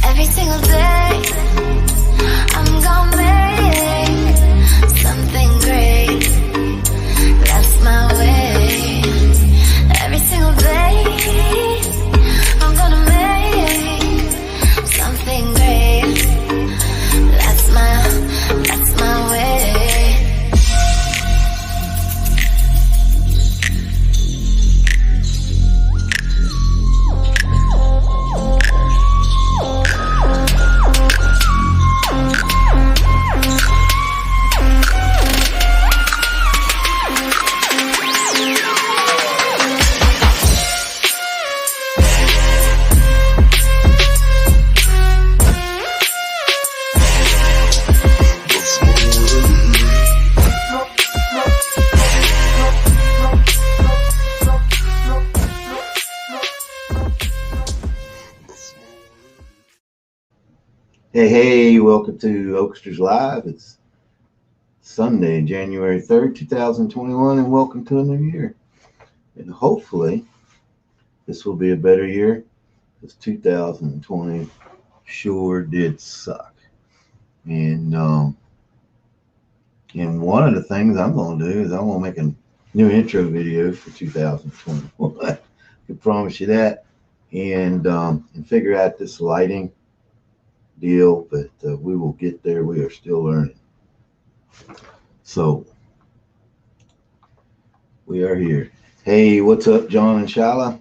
Every single day, I'm gonna make something great. That's my way. Every single day, I'm gonna make something great. Hey, welcome to Oakster's Live. It's Sunday, January 3rd, 2021, and welcome to a new year. And hopefully, this will be a better year because 2020 sure did suck. And one of the things I'm going to do is I'm going to make a new intro video for 2021. I can promise you that. And figure out this lighting deal, but we will get there. We are still learning. So we are here. Hey, what's up, John and Shala?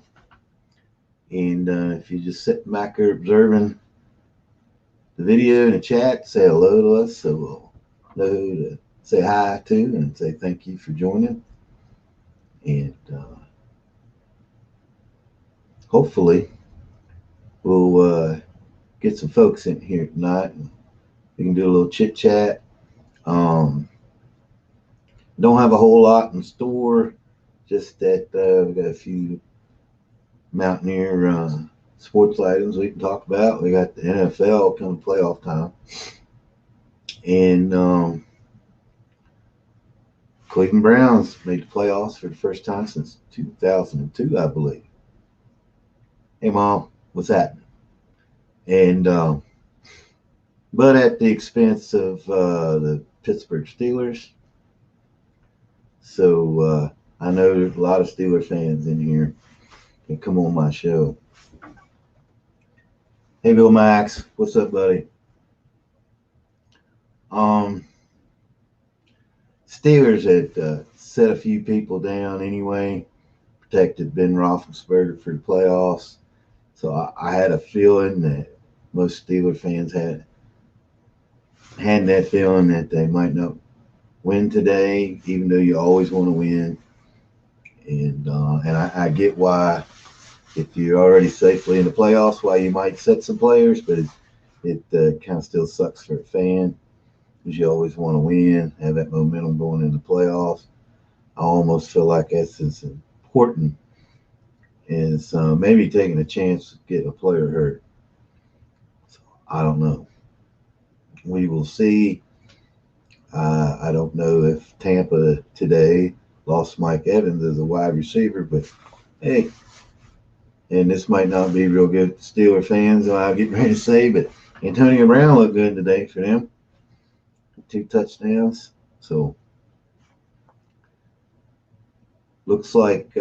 And if you're just sitting back there observing the video and the chat, say hello to us so we'll know who to say hi to and say thank you for joining. And hopefully we'll get some folks in here tonight and we can do a little chit chat. Don't have a whole lot in store, just that we got a few Mountaineer sports items we can talk about. We got the NFL coming playoff time. And Cleveland Browns made the playoffs for the first time since 2002, I believe. Hey, Mom, what's happening? And but at the expense of the Pittsburgh Steelers. So I know there's a lot of Steelers fans in here can come on my show. Hey, Bill Max, what's up, buddy? Steelers had set a few people down anyway, protected Ben Roethlisberger for the playoffs. So I had a feeling that most Steelers fans had that feeling that they might not win today, even though you always want to win. And I get why, if you're already safely in the playoffs, why you might set some players, but it kind of still sucks for a fan because you always want to win, have that momentum going into the playoffs. I almost feel like that's as important as maybe taking a chance to get a player hurt. So, I don't know. We will see. I don't know if Tampa today lost Mike Evans as a wide receiver, but hey, and this might not be real good Steeler fans, I'm getting ready to say, but Antonio Brown looked good today for them. 2 touchdowns. So looks like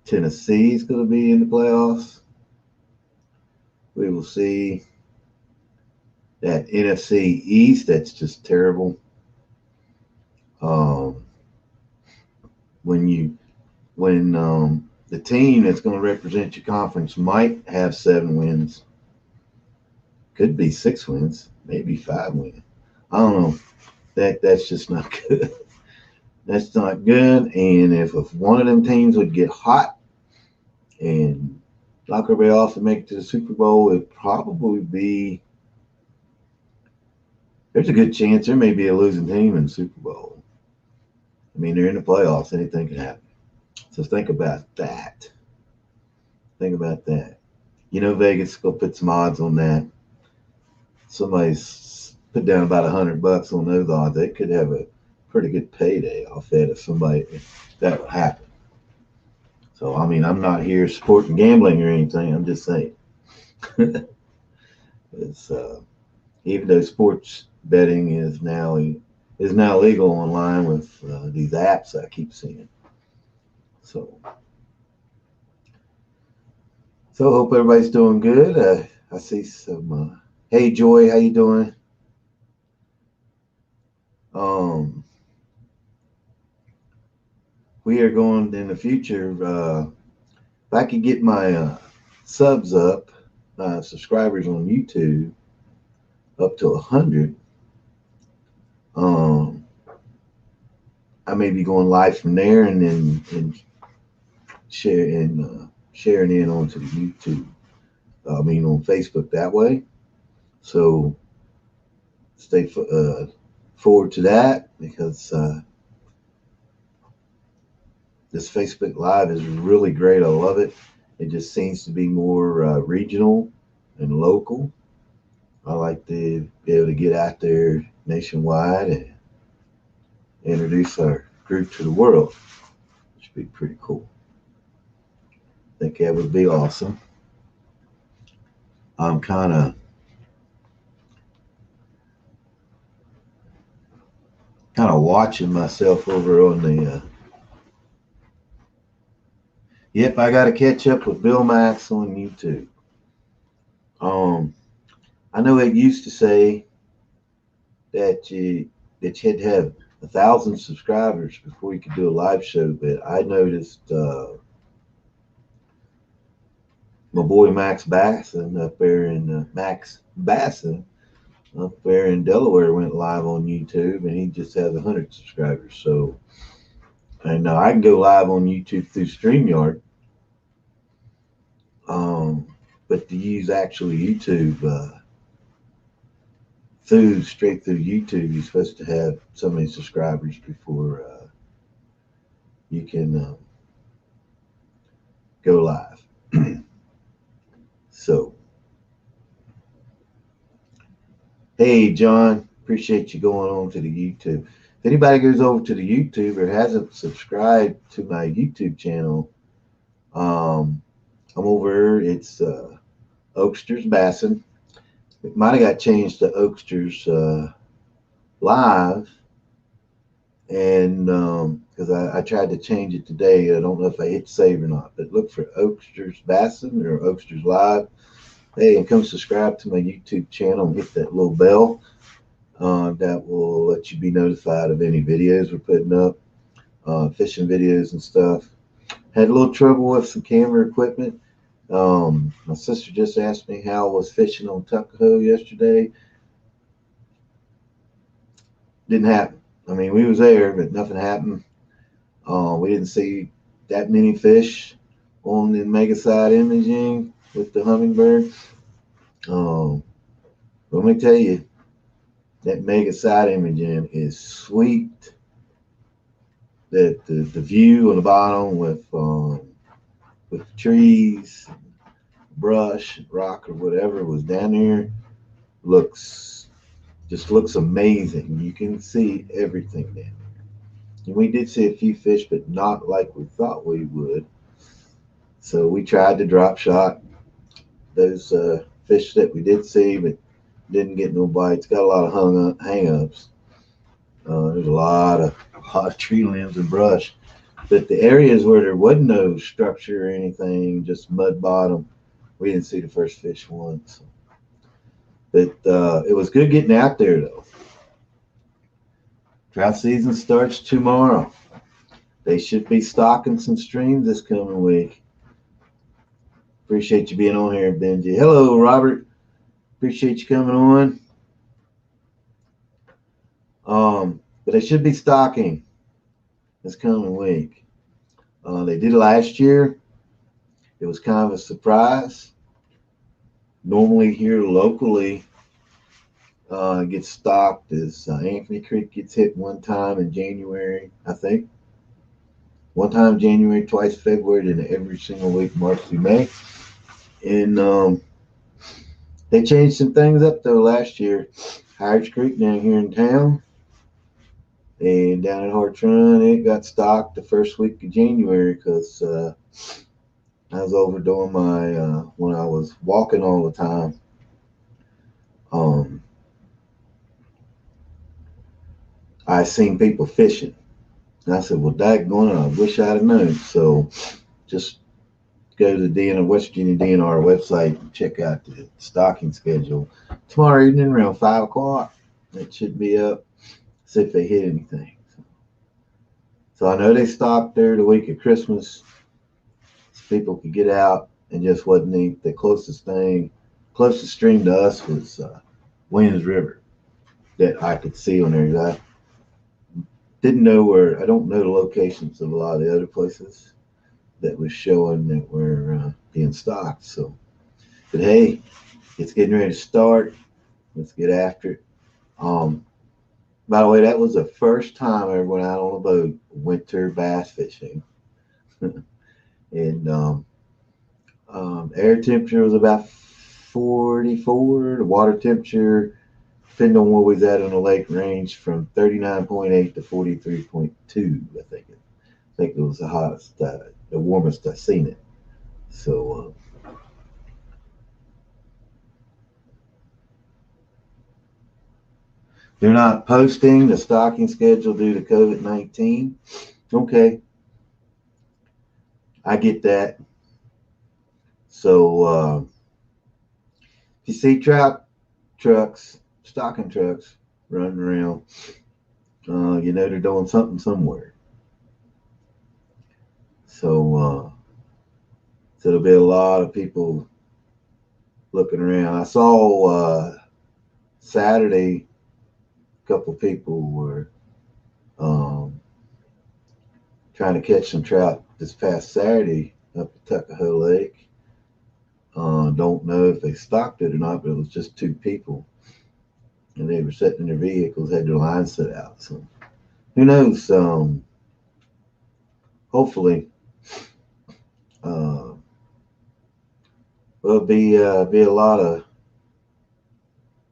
Tennessee is going to be in the playoffs. We will see. That NFC East, that's just terrible. When the team that's going to represent your conference might have 7 wins, could be 6 wins, maybe 5 wins. I don't know. That's just not good. That's not good. And if one of them teams would get hot and knock everybody off and make it to the Super Bowl, it'd probably be. There's a good chance there may be a losing team in the Super Bowl. I mean, they're in the playoffs. Anything can happen. So think about that. Think about that. You know, Vegas, go put some odds on that. Somebody's put down about $100 on those odds. They could have a pretty good payday off that if that would happen. So, I mean, I'm not here supporting gambling or anything. I'm just saying. It's even though sports betting is now legal online with these apps I keep seeing. So hope everybody's doing good. I see some. Hey Joy, how you doing? We are going in the future. If I could get my subs up, subscribers on YouTube up to 100. I may be going live from there and then sharing in onto the YouTube. On Facebook that way. So stay forward to that because this Facebook Live is really great. I love it. It just seems to be more regional and local. I like to be able to get out there nationwide and introduce our group to the world, which would be pretty cool. I think that would be awesome. I'm kind of watching myself over on the. Yep, I got to catch up with Bill Max on YouTube. Um, I know it used to say that you had to have 1,000 subscribers before you could do a live show, but I noticed my boy Max Basson up there in Max Basson up there in Delaware went live on YouTube, and he just has 100 subscribers. So, and I can go live on YouTube through StreamYard, but to use actually YouTube straight through YouTube, you're supposed to have so many subscribers before you can go live. So, hey, John, appreciate you going on to the YouTube. If anybody goes over to the YouTube or hasn't subscribed to my YouTube channel, I'm over. It's Oakster's Bassin. It might have got changed to Oakster's Live, and because I tried to change it today, I don't know if I hit save or not. But look for Oakster's Bassin or Oakster's Live. Hey, and come subscribe to my YouTube channel and hit that little bell. That will let you be notified of any videos we're putting up, fishing videos and stuff. Had a little trouble with some camera equipment. My sister just asked me how I was fishing on Tuckahoe yesterday. Didn't happen. I mean, we was there, but nothing happened. We didn't see that many fish on the mega side imaging with the hummingbird. Let me tell you, that mega side imaging is sweet. That the view on the bottom with trees, brush, rock, or whatever was down there looks amazing. You can see everything down there. And we did see a few fish, but not like we thought we would. So we tried to drop shot those fish that we did see, but didn't get no bites. Got a lot of hang-ups. There's a lot of tree limbs and brush. But the areas where there wasn't no structure or anything, just mud bottom, we didn't see the first fish once. But it was good getting out there, though. Trout season starts tomorrow. They should be stocking some streams this coming week. Appreciate you being on here, Benji. Hello, Robert. Appreciate you coming on. But they should be stocking this coming week. They did it last year. It was kind of a surprise. Normally here locally, it gets stocked as Anthony Creek gets hit one time in January, I think. One time January, twice February, and every single week March through May. And they changed some things up though last year. Harris Creek down here in town, and down at Harts Run, it got stocked the first week of January because I was over doing my when I was walking all the time. I seen people fishing, and I said, "Well, daggone it, I wish I'd have known." So, just go to the DNR West Virginia DNR website and check out the stocking schedule. Tomorrow evening around 5:00, it should be up. See if they hit anything. So I know they stocked there the week of Christmas, so people could get out and just wasn't eat. The closest stream to us was Williams River that I could see on there. I don't know the locations of a lot of the other places that was showing that were being stocked. So, but hey, it's getting ready to start. Let's get after it. By the way, that was the first time I ever went out on a boat winter bass fishing. And air temperature was about 44. The water temperature, depending on where we was at on the lake, ranged from 39.8 to 43.2. I think it was the hottest, the warmest I've seen it. So they're not posting the stocking schedule due to COVID-19. Okay, I get that. So if you see trout trucks, stocking trucks running around, you know they're doing something somewhere. So there'll be a lot of people looking around. I saw Saturday, a couple people were trying to catch some trout this past Saturday up at Tuckahoe Lake. Don't know if they stocked it or not, but it was just two people. And they were sitting in their vehicles, had their lines set out. So who knows? Hopefully, there'll be a lot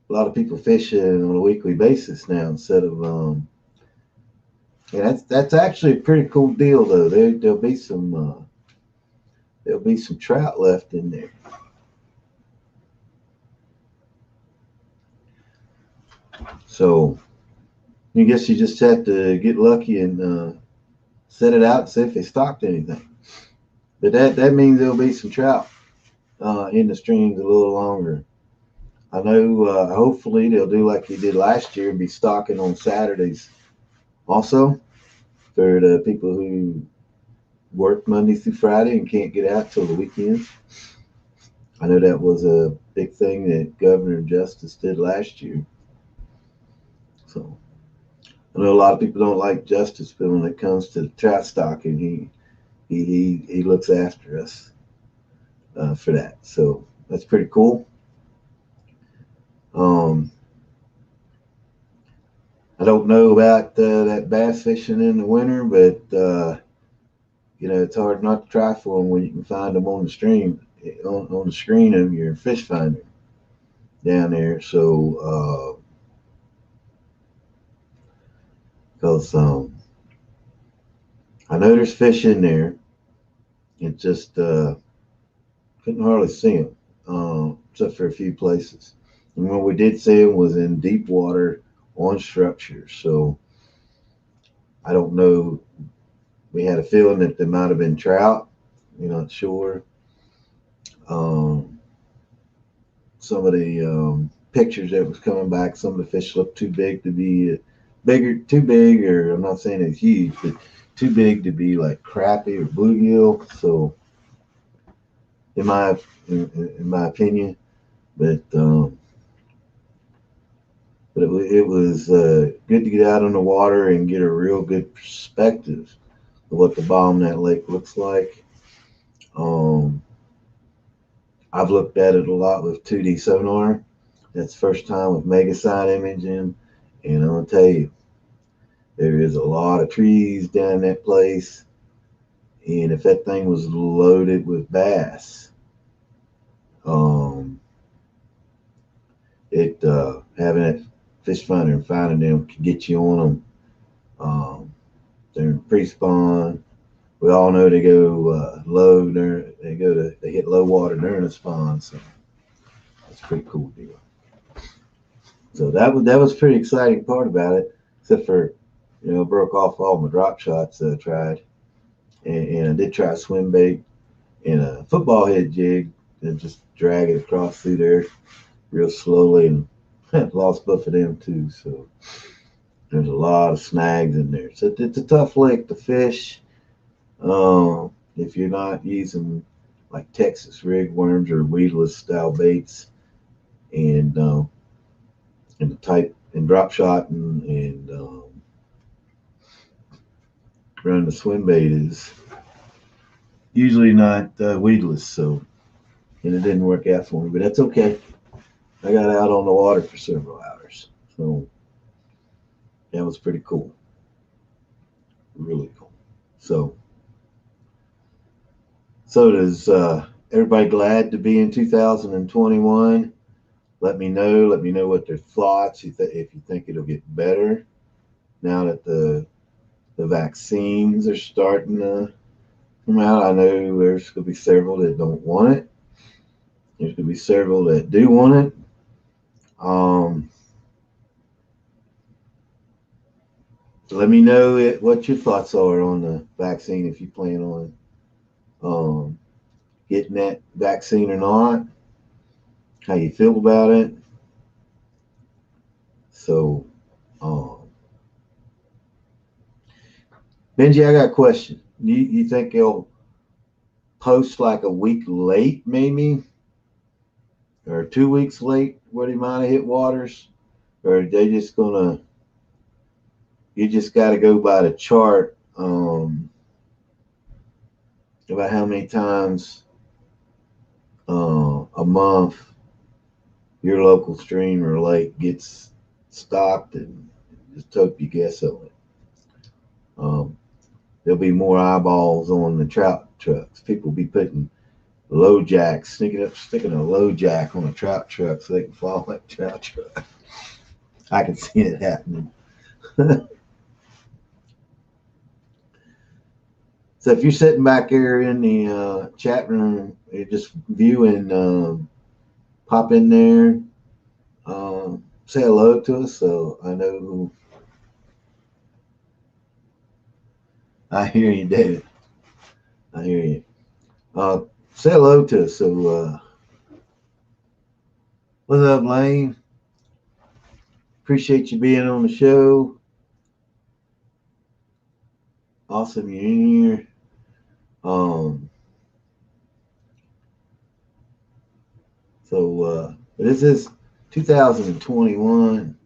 of people fishing on a weekly basis now instead of yeah, that's actually a pretty cool deal though. There'll be some trout left in there. So I guess you just have to get lucky and set it out and see if they stocked anything. But that means there'll be some trout in the streams a little longer. I know hopefully they'll do like they did last year and be stocking on Saturdays also for the people who work Monday through Friday and can't get out till the weekends. I know that was a big thing that Governor Justice did last year. So I know a lot of people don't like Justice, but when it comes to trout stocking, he looks after us for that. So that's pretty cool. I don't know about that bass fishing in the winter, but you know it's hard not to try for them when you can find them on the stream, on the screen of your fish finder down there. So because I know there's fish in there, it just couldn't hardly see them, except for a few places. And when we did see them was in deep water on structures. So I don't know. We had a feeling that there might have been trout. We're not sure. Some of the pictures that was coming back, some of the fish looked too big to be too big, or I'm not saying it's huge, but too big to be like crappie or bluegill. So in my opinion, but it was good to get out on the water and get a real good perspective of what the bottom of that lake looks like. I've looked at it a lot with 2D sonar. That's the first time with Megaside imaging, and I'm gonna tell you, there is a lot of trees down that place, and if that thing was loaded with bass, having that fish finder and finding them can get you on them. They're in pre-spawn. We all know they go low. They hit low water during the spawn, so that's a pretty cool deal. So that was pretty exciting part about it, except for broke off all my drop shots that I tried, and I did try a swim bait and a football head jig and just drag it across through there real slowly, and lost both of them too. So there's a lot of snags in there. So it's a tough lake to fish if you're not using like Texas rig worms or weedless style baits, and the type and drop shot and running the swim bait is usually not weedless. So, and it didn't work out for me, but that's okay. I got out on the water for several hours, so that was pretty cool. Really cool. So does everybody glad to be in 2021. Let me know what their thoughts. If you think it'll get better now that the vaccines are starting to come out. I know there's going to be several that don't want it. There's going to be several that do want it. Let me know what your thoughts are on the vaccine, if you plan on getting that vaccine or not, how you feel about it. So, Benji, I got a question. You think they'll post like a week late, maybe, or 2 weeks late, where they might have hit waters, or are they just gonna? You just got to go by the chart about how many times a month your local stream or lake gets stocked, and just hope you guess on it. There'll be more eyeballs on the trout trucks. People will be putting low jacks, sticking a low jack on a trout truck so they can follow that trout truck. I can see it happening. So if you're sitting back there in the chat room, you're just viewing, pop in there, say hello to us so I know who. I hear you, David. I hear you. Say hello to us. So, what's up, Lane? Appreciate you being on the show. Awesome you're in here. So this is 2021,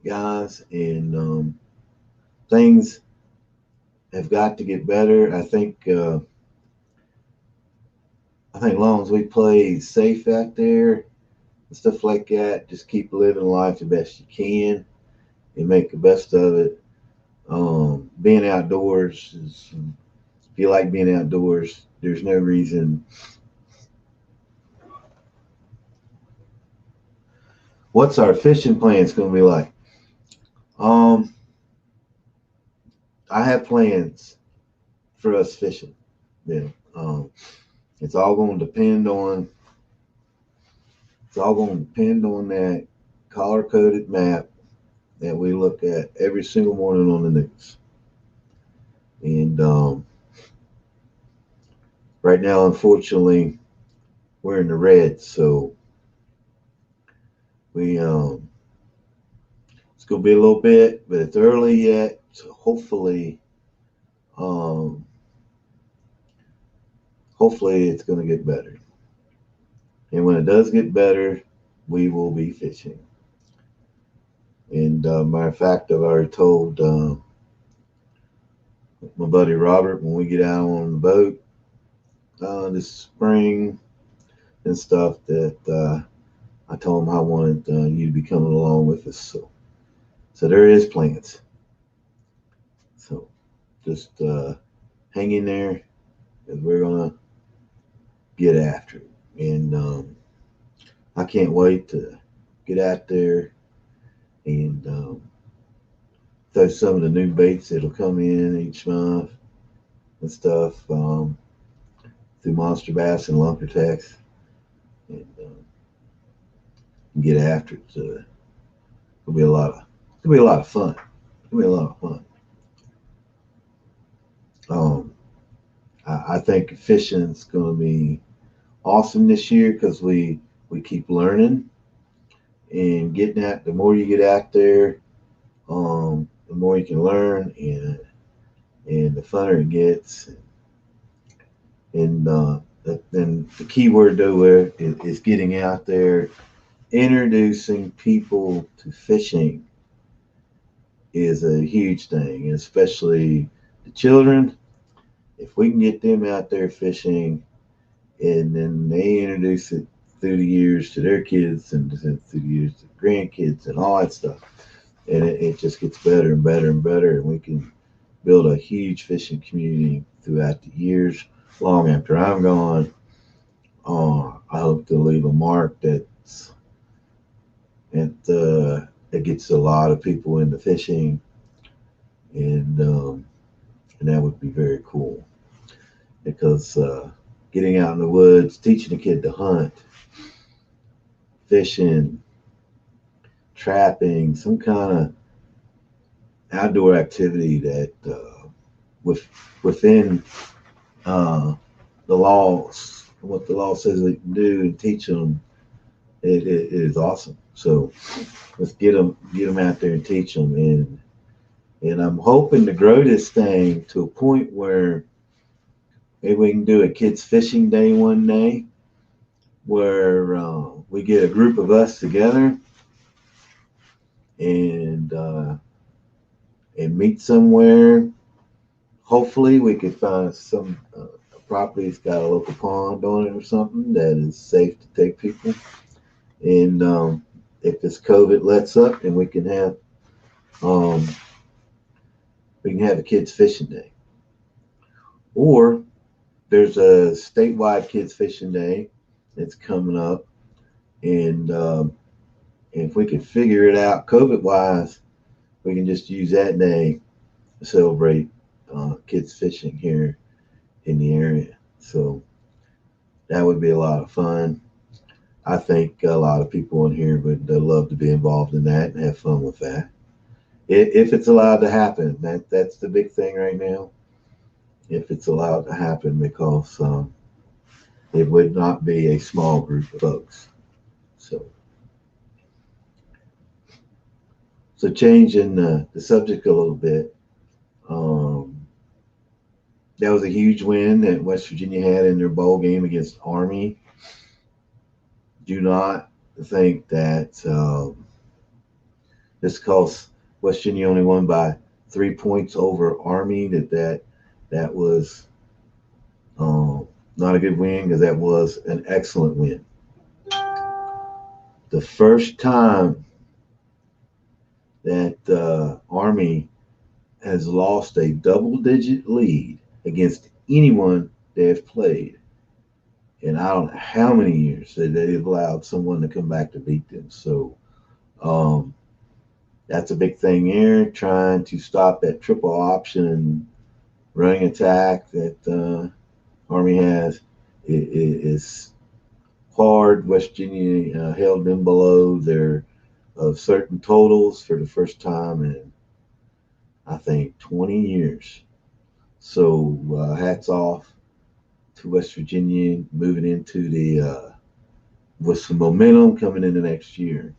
guys, and things have got to get better. I think as long as we play safe out there and stuff like that, just keep living life the best you can and make the best of it. Being outdoors is, if you like being outdoors, there's no reason. What's our fishing plans going to be like? I have plans for us fishing. Yeah. It's all going to depend on that color-coded map that we look at every single morning on the news. And right now, unfortunately, we're in the red, so we it's going to be a little bit, but it's early yet. So hopefully it's going to get better. And when it does get better, we will be fishing. And matter of fact, I've already told my buddy Robert, when we get out on the boat this spring and stuff, that I told him I wanted you to be coming along with us. So there is plans. So just hang in there, because we're gonna get after it. And I can't wait to get out there and throw some of the new baits that'll come in each month and stuff through Monster Bass and Lumbertex, and get after it. So it'll be a lot of fun. It'll be a lot of fun. I think fishing's going to be awesome this year, because we keep learning and getting out. The more you get out there, the more you can learn, and the funner it gets. And then the key word though is getting out there, introducing people to fishing is a huge thing, and especially the children. If we can get them out there fishing, and then they introduce it through the years to their kids, and through the years to grandkids and all that stuff, and it just gets better and better and better, and we can build a huge fishing community throughout the years, long after I'm gone. I hope to leave a mark that gets a lot of people into fishing, and that would be very cool because getting out in the woods, teaching a kid to hunt, fishing, trapping, some kind of outdoor activity that with within the laws, what the law says they can do, and teach them, it is awesome. So let's get them out there and teach them, and I'm hoping to grow this thing to a point where maybe we can do a kids fishing day one day, where we get a group of us together and meet somewhere. Hopefully, we could find some property that's got a local pond on it or something that is safe to take people. And if this COVID lets up, then um, we can have a kids fishing day. Or there's a statewide kids fishing day that's coming up, and if we could figure it out COVID wise, we can just use that day to celebrate kids fishing here in the area. So that would be a lot of fun. I think a lot of people in here would love to be involved in that and have fun with that. If it's allowed to happen, that's the big thing right now. If it's allowed to happen, because it would not be a small group of folks. So, so changing the subject a little bit. Um, that was a huge win that West Virginia had in their bowl game against Army. Do not think that just because West Virginia only won by 3 points over Army that was not a good win, because that was an excellent win. The first time that Army has lost a double-digit lead against anyone they have played, and I don't know how many years that they've allowed someone to come back to beat them. So that's a big thing here, trying to stop that triple option running attack that Army has. It is hard. West Virginia held them below their certain totals for the first time in, I think, 20 years. So hats off to West Virginia, moving into the with some momentum coming into next year.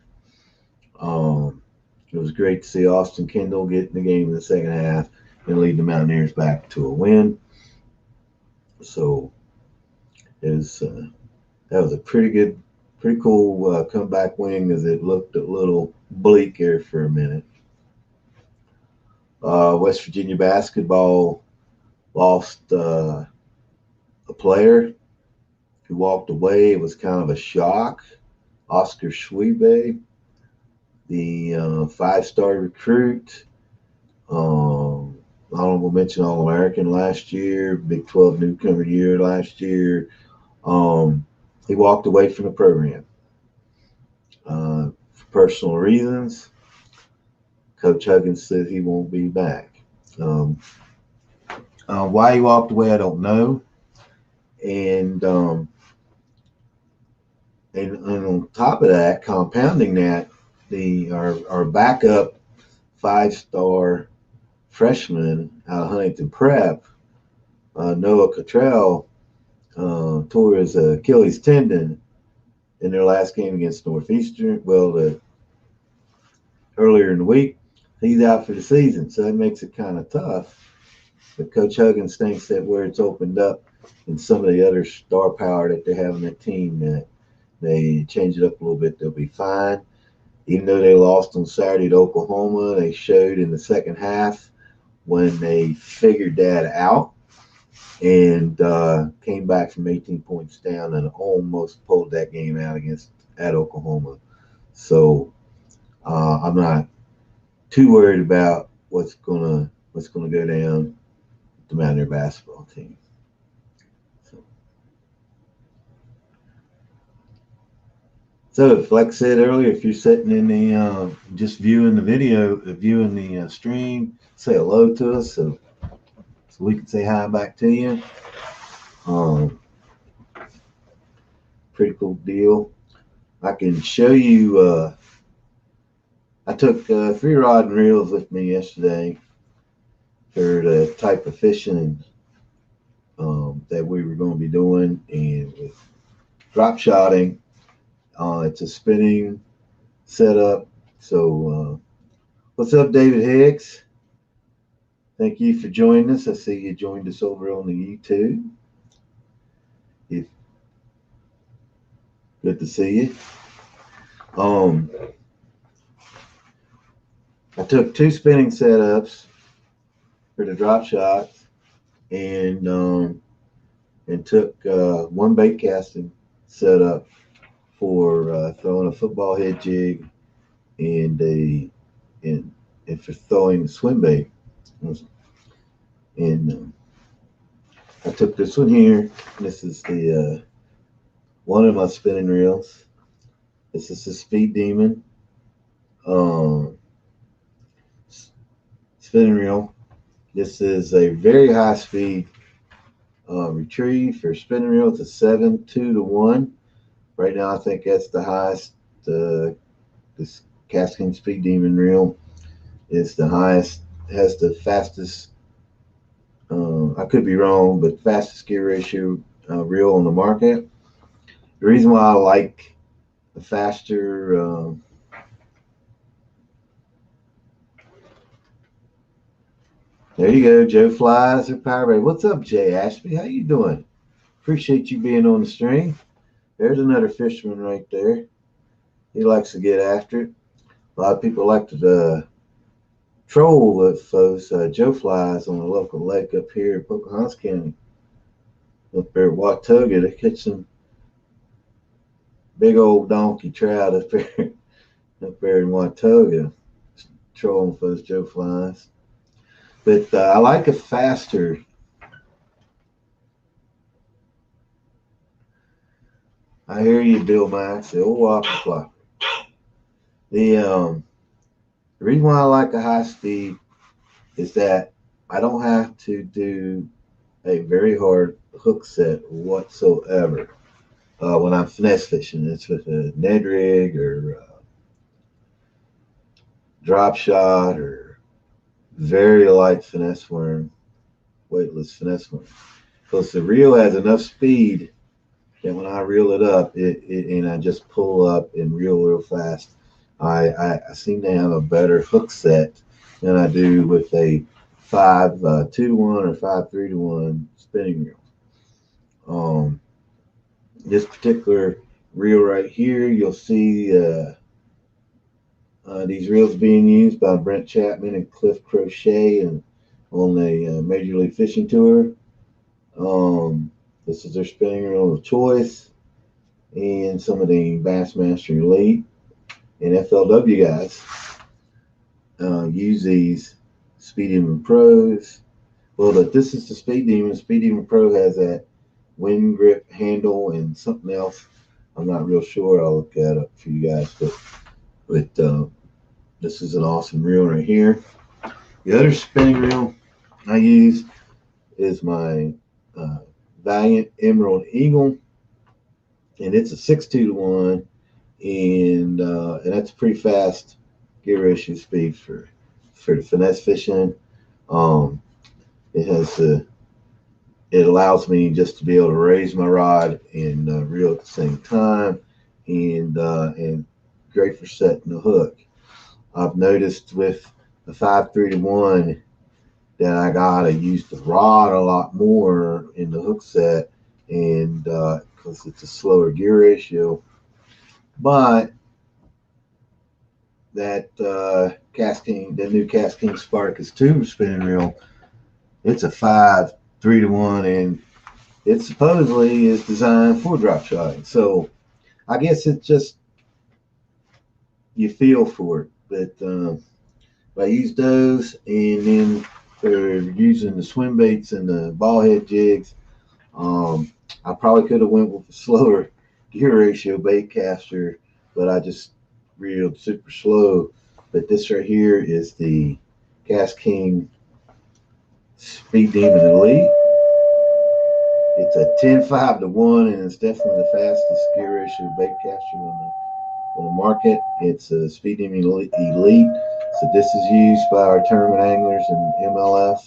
It was great to see Austin Kendall get in the game in the second half and lead the Mountaineers back to a win. So it was that was a pretty cool comeback win, as it looked a little bleak here for a minute. West Virginia basketball lost a player who walked away. It was kind of a shock. Oscar Schwebe, the five-star recruit, honorable mention All-American last year, Big 12 newcomer year last year. He walked away from the program for personal reasons. Coach Huggins said he won't be back. Why he walked away, I don't know. And on top of that, compounding that, our backup five-star freshman out of Huntington Prep, Noah Cottrell, tore his Achilles tendon in their last game against Northeastern. Well, earlier in the week, he's out for the season, so that makes it kind of tough. But Coach Huggins thinks that where it's opened up and some of the other star power that they have on that team, that they change it up a little bit, they'll be fine. Even though they lost on Saturday to Oklahoma, they showed in the second half when they figured that out and came back from 18 points down and almost pulled that game out at Oklahoma. So I'm not too worried about what's gonna go down with the Mountaineer basketball team. So, So, like I said earlier, if you're sitting in the just viewing the video, viewing the stream, say hello to us so we can say hi back to you. Um, Pretty cool deal. I can show you. I took 3 rod and reels with me yesterday for the type of fishing that we were going to be doing, and with drop shotting, it's a spinning setup. So, what's up, David Hicks? Thank you for joining us. I see you joined us over on the YouTube. If, Good to see you. I took 2 spinning setups for the drop shots, and took 1 bait casting setup for throwing a football head jig and and for throwing swim bait. And I took this one here. This is the one of my spinning reels. This is the Speed Demon spinning reel. This is a very high speed retrieve for spinning reel. It's a 7.2-to-1. Right now, I think that's the highest. This Cascade Speed Demon reel is the highest. Has the fastest. I could be wrong, but fastest gear ratio reel on the market. The reason why I like the faster there you go, Joe Flies or Power. What's up, Jay Ashby? How you doing? Appreciate you being on the stream. There's another fisherman right there. He likes to get after it. A lot of people like to troll with those Joe Flies on the local lake up here in Pocahontas County. Up there at Watauga, they catch some big old donkey trout up there in Watauga, trolling for those Joe Flies. But I like a faster. I hear you, Bill Max, the old whopper flopper. The reason why I like a high speed is that I don't have to do a very hard hook set whatsoever when I'm finesse fishing. It's with a Ned rig or drop shot or very light finesse worm, weightless finesse worm. Because the reel has enough speed that when I reel it up, and I just pull up and reel real fast, I seem to have a better hook set than I do with a 5.2-to-1 or 5.3-to-1 spinning reel. This particular reel right here, you'll see these reels being used by Brent Chapman and Cliff Crochet and on the Major League Fishing Tour. This is their spinning reel of choice, and some of the Bassmaster Elite and FLW guys use these Speed Demon Pros. Well, this is the Speed Demon. Speed Demon Pro has that wind grip handle and something else. I'm not real sure. I'll look that up for you guys. But this is an awesome reel right here. The other spinning reel I use is my Valiant Emerald Eagle, and it's a 6.2-to-1, and that's pretty fast gear ratio speed for the finesse fishing. It allows me just to be able to raise my rod and reel at the same time, and great for setting the hook. I've noticed with the 5.3-to-1 that I gotta use the rod a lot more in the hook set, and because it's a slower gear ratio. But that the new Cascade Spartacus tube spinning reel, it's a 5.3-to-1, and it supposedly is designed for drop shotting. So I guess it's just you feel for it. But I use those, and then for using the swim baits and the ball head jigs, I probably could have went with a slower gear ratio bait caster but I just reeled super slow. But this right here is the Gas King Speed Demon Elite. It's a 10-5 to 1, and it's definitely the fastest gear ratio bait caster on the market. It's a Speed Demon Elite. So this is used by our tournament anglers in MLF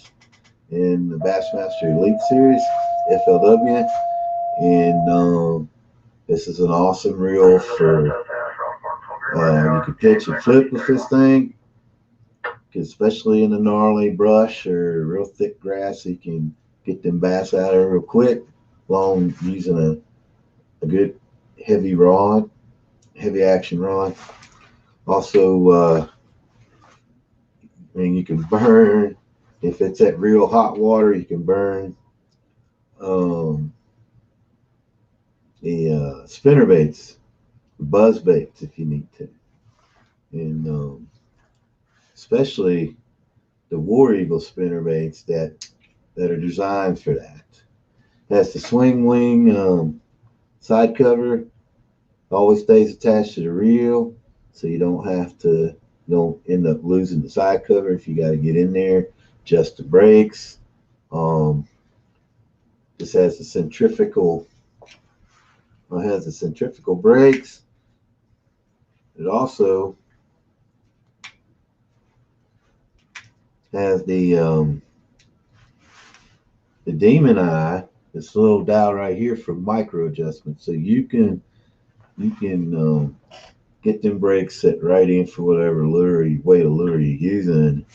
in the Bassmaster Elite Series, FLW. And this is an awesome reel for you can pitch and flip with this thing, especially in the gnarly brush or real thick grass. You can get them bass out of there real quick, along using a good heavy rod, heavy action rod. Also, I mean, you can burn if it's at real hot water. You can burn the spinner baits, buzz baits if you need to, and especially the War Eagle spinner baits that are designed for that. It has the swing wing side cover, always stays attached to the reel, so you don't end up losing the side cover if you got to get in there. Just the brakes. This has the centrifugal. It has the centrifugal brakes. It also has the Demon Eye. This little dial right here for micro adjustment, so you can get them brakes set right in for whatever weight of lure you're using.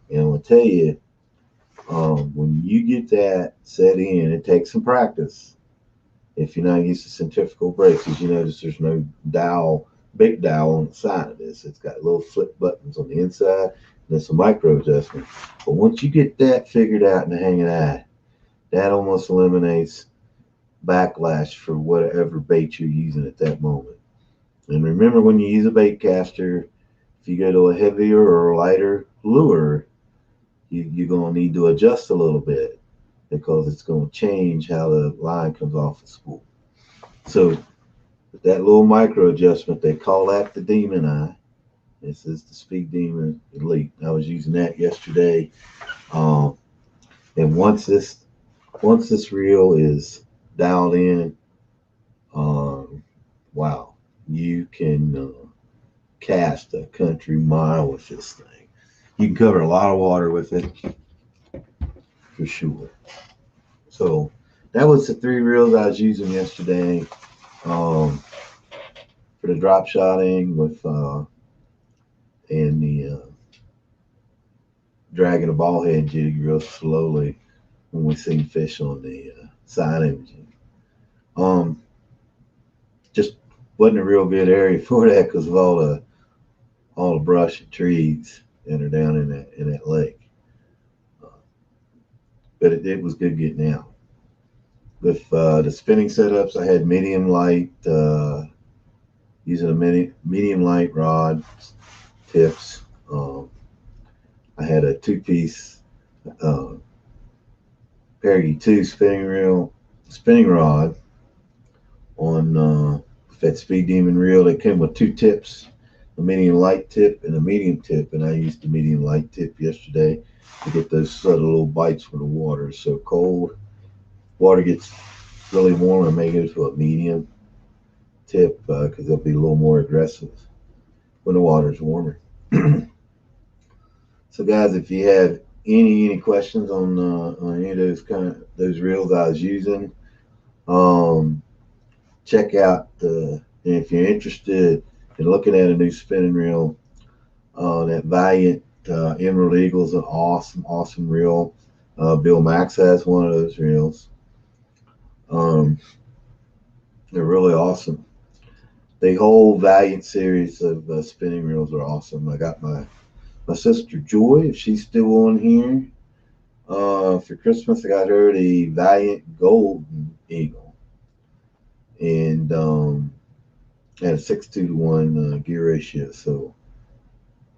And I'm gonna tell you, when you get that set in, it takes some practice. If you're not used to centrifugal brakes, as you notice, there's no big dial on the side of this. It's got little flip buttons on the inside, and it's a micro adjustment. But once you get that figured out and the hang of that almost eliminates backlash for whatever bait you're using at that moment. And remember, when you use a bait caster, if you go to a heavier or lighter lure, you're going to need to adjust a little bit, because it's going to change how the line comes off the spool. So with that little micro adjustment, they call that the Demon Eye. This is the Speed Demon Elite. I was using that yesterday. And once this reel is dialed in, wow, you can cast a country mile with this thing. You can cover a lot of water with it, for sure. So that was the 3 reels I was using yesterday for the drop shotting with and the dragging a ball head jig real slowly when we see fish on the side imaging. Just wasn't a real good area for that because of all the brush and trees that are down in that lake. But it was good getting out. With the spinning setups, I had medium light, using a medium light rod tips. I had a 2-piece Perry 2 spinning rod on that Speed Demon reel. They came with 2 tips, a medium light tip and a medium tip, and I used the medium light tip yesterday to get those subtle little bites when the water is so cold. Water gets really warm, I may go to a medium tip because they'll be a little more aggressive when the water is warmer. So guys, if you have any questions on any of those reels I was using, check out if you're interested in looking at a new spinning reel, that Valiant Emerald Eagle is an awesome reel. Bill Max has one of those reels. They're really awesome. The whole Valiant series of spinning reels are awesome. I got my sister Joy, if she's still on here, for Christmas. I got her the Valiant Golden Eagle, and had a 6:2 to 1 gear ratio. So,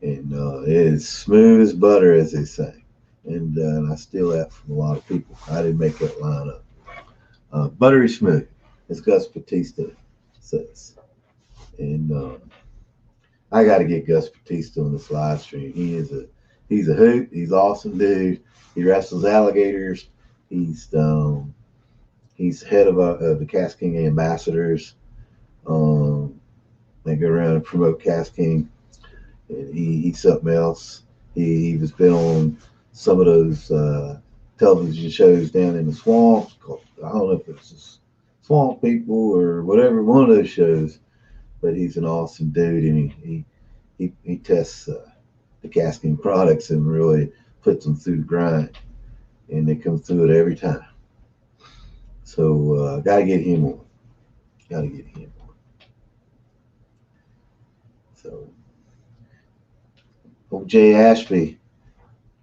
and it is smooth as butter, as they say. And I steal that from a lot of people. I didn't make that line up. Buttery smooth, as Gus Batista says. And I got to get Gus Batista on this live stream. He's a hoot. He's awesome dude. He wrestles alligators. He's head of the Cast King ambassadors. They go around and promote Cast King. And he's something else. He was been on some of those television shows down in the swamps. I don't know if it's Swamp People or whatever, one of those shows. But he's an awesome dude, and he tests the Cast King products and really puts them through the grind, and they come through it every time. So gotta get him on. Gotta get him on. So old Jay Ashby,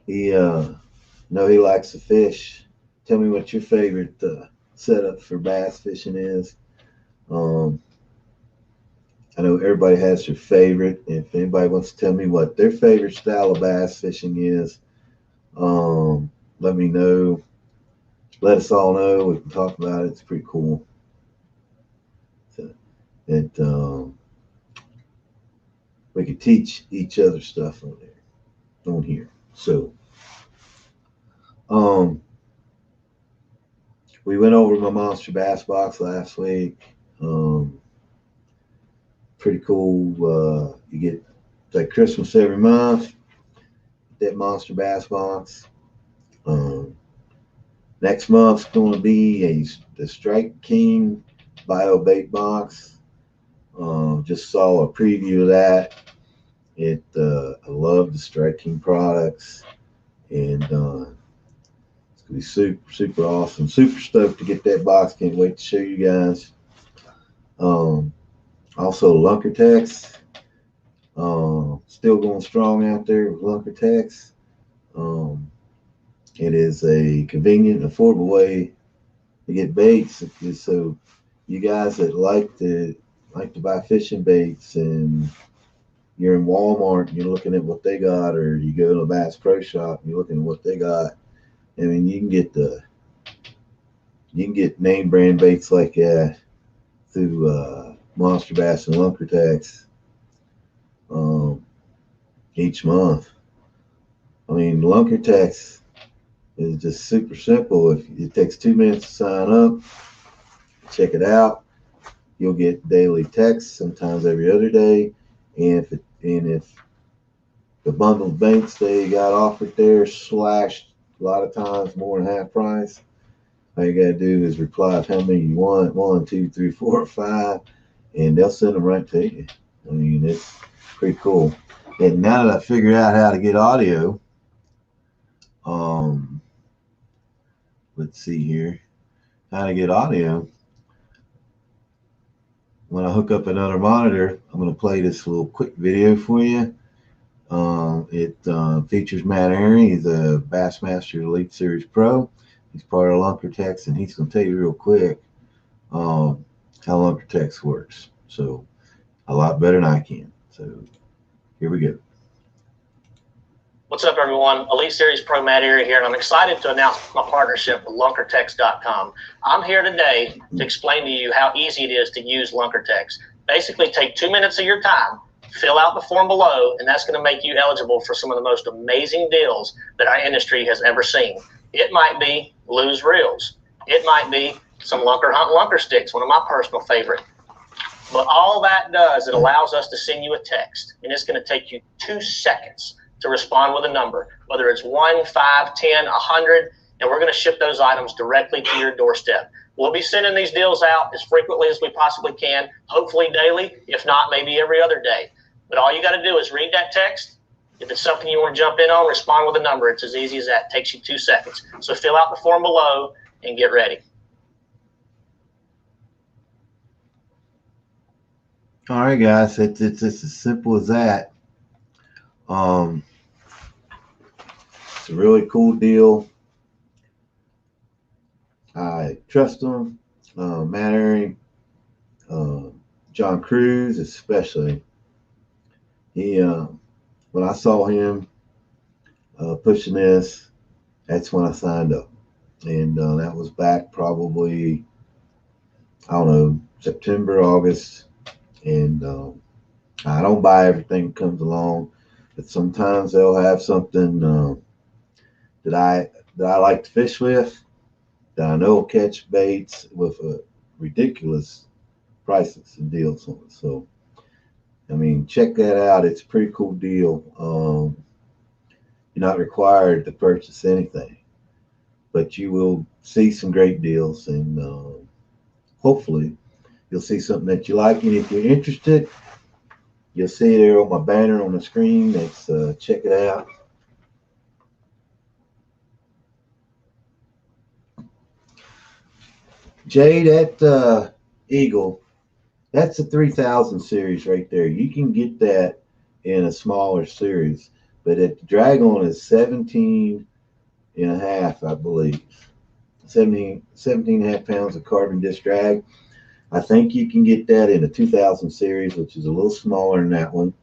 he know he likes to fish. Tell me what your favorite setup for bass fishing is. I know everybody has their favorite. If anybody wants to tell me what their favorite style of bass fishing is, let me know. Let us all know. We can talk about it. It's pretty cool. So we can teach each other stuff on here. So we went over my Monster Bass Box last week. Pretty cool. You get like Christmas every month. That Monster Bass Box. Next month's going to be the Strike King Bio Bait Box. Just saw a preview of that. I love the Strike King products, and it's gonna be super awesome. Super stoked to get that box. Can't wait to show you guys. Also Lunkertex, still going strong out there with Lunkertex. It is a convenient, affordable way to get baits. So you guys that like to buy fishing baits, and you're in Walmart and you're looking at what they got, or you go to a Bass Pro Shop and you're looking at what they got. I mean, you can get name brand baits like that through Monster Bass and Lunkertex each month. I mean, Lunkertex is just super simple. If it takes 2 minutes to sign up, check it out. You'll get daily texts, sometimes every other day. And if the bundled baits they got offered there slashed a lot of times more than half price, all you gotta do is reply with how many you want, 1, 2, 3, 4, or 5, and they'll send them right to you. I mean, it's pretty cool. And now that I figured out how to get audio, let's see here, how to get audio. When I hook up another monitor, I'm going to play this little quick video for you. It features Matt Aaron. He's a Bassmaster Elite Series Pro. He's part of Lunkertex, and he's going to tell you real quick how Lunkertex works. So a lot better than I can. So here we go. What's up, everyone? Elite Series Pro Matt Aaron here, and I'm excited to announce my partnership with Lunkertex.com. I'm here today to explain to you how easy it is to use Lunkertex. Basically, take 2 minutes of your time, fill out the form below, and that's going to make you eligible for some of the most amazing deals that our industry has ever seen. It might be Lou's Reels. It might be some Lunker Hunt Lunker Sticks, one of my personal favorite. But all that does, it allows us to send you a text, and it's going to take you 2 seconds to respond with a number, whether it's 1, 5, 10, 100, and we're going to ship those items directly to your doorstep. We'll be sending these deals out as frequently as we possibly can, hopefully daily, if not maybe every other day. But all you got to do is read that text. If it's something you want to jump in on, respond with a number. It's as easy as that. It takes you 2 seconds. So fill out the form below and get ready. All right, guys, it's as simple as that. It's a really cool deal. I trust them. Matt Aaron, John Cruz especially. He, when I saw him pushing this, that's when I signed up, and that was back probably, I don't know, September, August And I don't buy everything that comes along, but sometimes they'll have something that I like to fish with that I know will catch baits with a ridiculous prices and deals on it. So I mean, check that out. It's a pretty cool deal. You're not required to purchase anything, but you will see some great deals, and hopefully you'll see something that you like. And if you're interested, you'll see there on my banner on the screen. Let's check it out. Jay, that Eagle, that's a 3000 series right there. You can get that in a smaller series, but the drag on is 17 and a half, I believe. 17 and a half pounds of carbon disc drag. I think you can get that in a 2000 series, which is a little smaller than that one,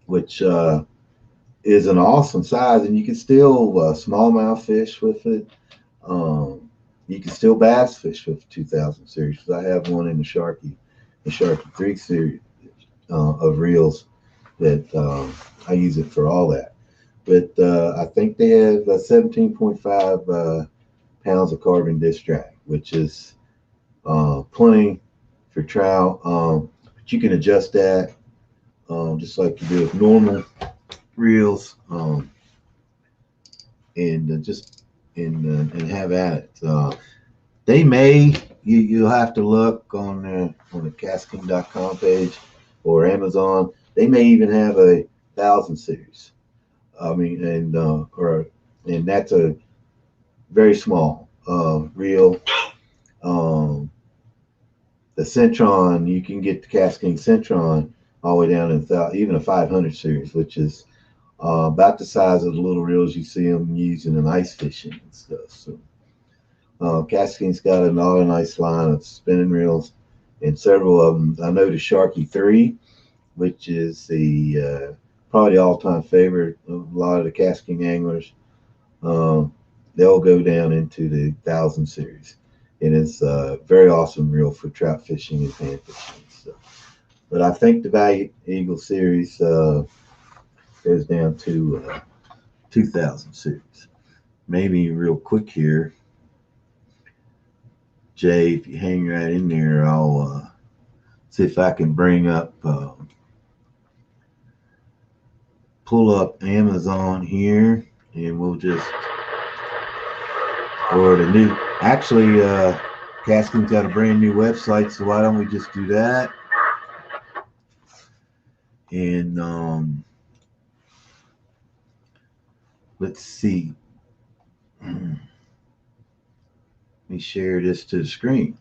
which is an awesome size. And you can still smallmouth fish with it. You can still bass fish with the 2000 series. I have one in the Sharky 3 series of reels that I use it for all that. But I think they have 17.5 pounds of carbon disc drag, which is plenty for trout. But you can adjust that just like you do with normal reels, and just and have at it. They may you'll have to look on the casking.com page or Amazon. They may even have a 1000 series. I mean, and that's a very small reel. The Centron, you can get the Cascade Centron all the way down to even a 500 series, which is about the size of the little reels you see them using in ice fishing and stuff. So Cascade's got another nice line of spinning reels, and several of them. I know the Sharky 3, which is the probably the all-time favorite of a lot of the casting anglers. They'll go down into the 1000 series, and it's a very awesome reel for trout fishing and pan fishing. So, but I think the Valiant Eagle series goes down to 2000 series. Maybe real quick here, Jay, if you hang right in there, I'll see if I can bring up, pull up Amazon here, and we'll just, or the new, actually, Caskin's got a brand new website, so why don't we just do that? And let's see. Let me share this to the screen.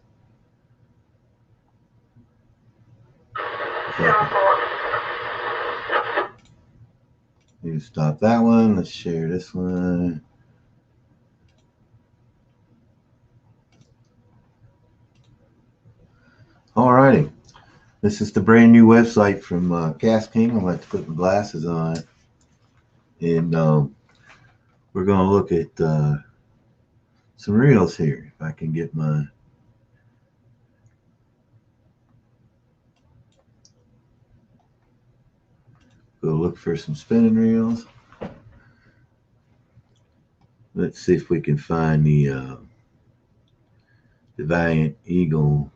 Let me stop that one. Let's share this one. Alrighty. This is the brand new website from Cast King. I'm going to have to put my glasses on it. And we're going to look at some reels here. If I can get my... Go look for some spinning reels. Let's see if we can find the Valiant Eagle.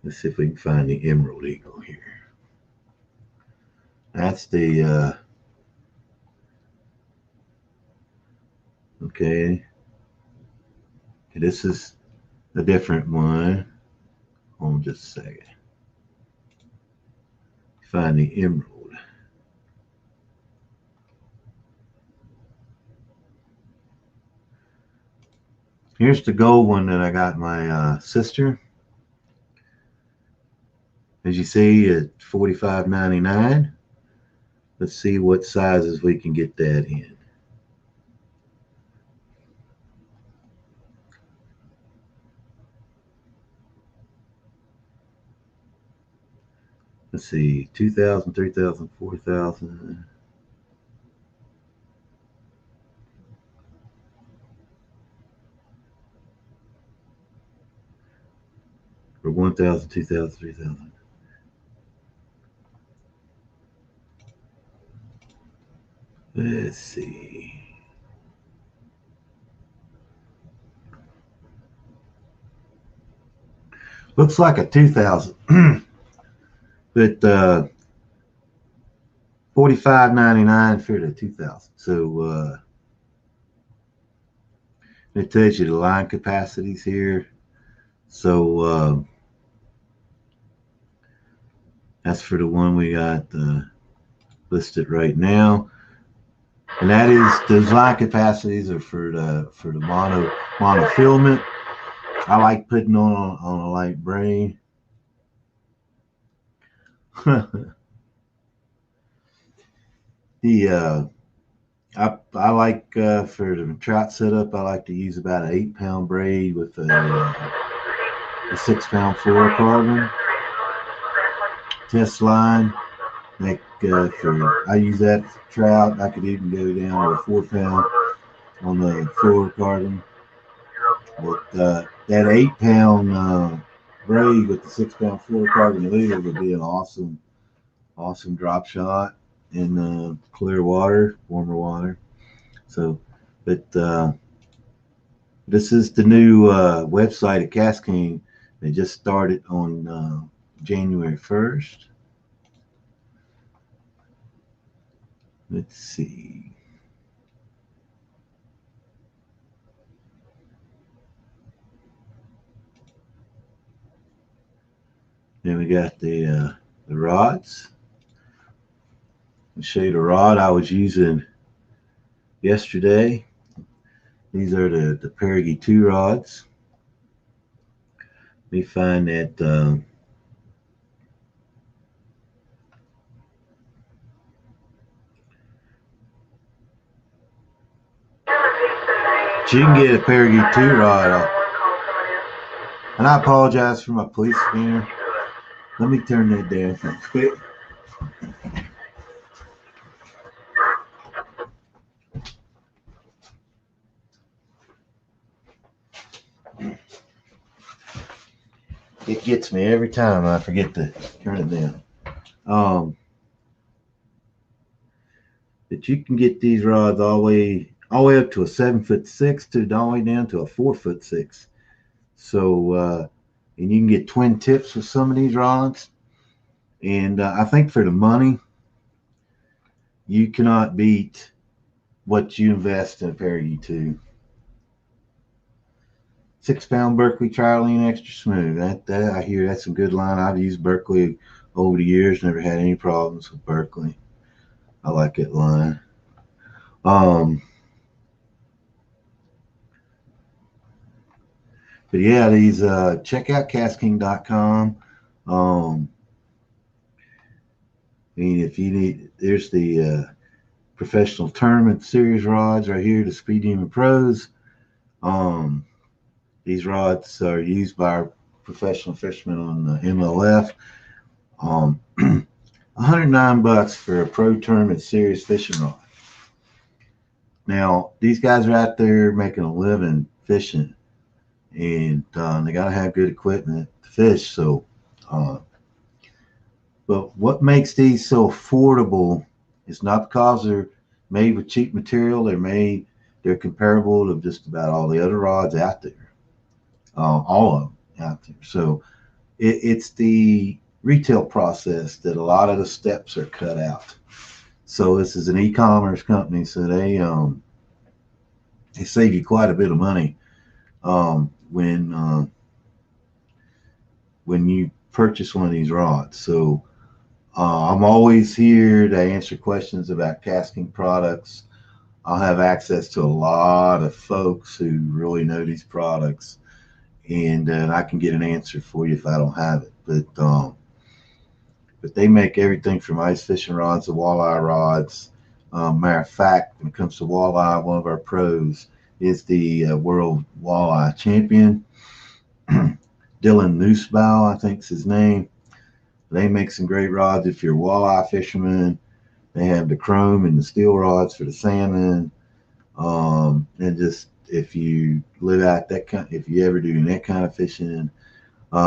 Let's see if we can find the Emerald Eagle here. That's the okay. This is a different one. Hold on just a second. Find the Emerald. Here's the gold one that I got my sister. As you see, at $45.99. Let's see what sizes we can get that in. Let's see, 2,000, 3,000, 4,000. 1,000, 2,000, 3,000. Let's see. Looks like a 2,000, but $45.99 for the 2,000. So it tells you the line capacities here. So that's for the one we got listed right now, and that is those line capacities are for the monofilament. I like putting on a light braid. I like for the trout setup, I like to use about an 8-pound braid with a 6-pound fluorocarbon test line. Like I use that for trout. I could even go down to a 4-pound on the fluorocarbon. But that 8-pound braid with the 6-pound fluorocarbon leader would be an awesome drop shot in clear water, warmer water. So, but this is the new website at Casking. They just started on January 1st. Let's see. Then we got the rods. I'll show you the rod I was using yesterday. These are the Perigee 2 rods. We find that you can get a Perigee 2 rod. And I apologize for my police scanner. Let me turn that down real quick. It gets me every time I forget to turn it down. But you can get these rods all the way up to a 7'6" to all the way down to a 4'6". So and you can get twin tips with some of these rods. And I think for the money, you cannot beat what you invest in a Perigee 2. 6-pound Berkeley Trilene Extra Smooth. That I hear that's a good line. I've used Berkeley over the years, never had any problems with Berkeley. I like that line. But yeah, these check out Casking.com. I mean, if you need, there's the professional tournament series rods right here, the Speed Demon Pros. These rods are used by our professional fishermen on the MLF. $109 for a pro tournament series fishing rod. Now, these guys are out there making a living fishing, and they got to have good equipment to fish. So, but what makes these so affordable is not because they're made with cheap material. They're comparable to just about all the other rods out there. All of them out there. So it's the retail process that a lot of the steps are cut out. So this is an e-commerce company, so they save you quite a bit of money when you purchase one of these rods. So I'm always here to answer questions about casting products. I'll have access to a lot of folks who really know these products, and I can get an answer for you if I don't have it. But they make everything from ice fishing rods to walleye rods. Matter of fact, when it comes to walleye, one of our pros is the world walleye champion, Dylan Noosebow, I think is his name. They make some great rods if you're a walleye fisherman. They have the chrome and the steel rods for the salmon. And just if you live out that kind, if you ever do that kind of fishing,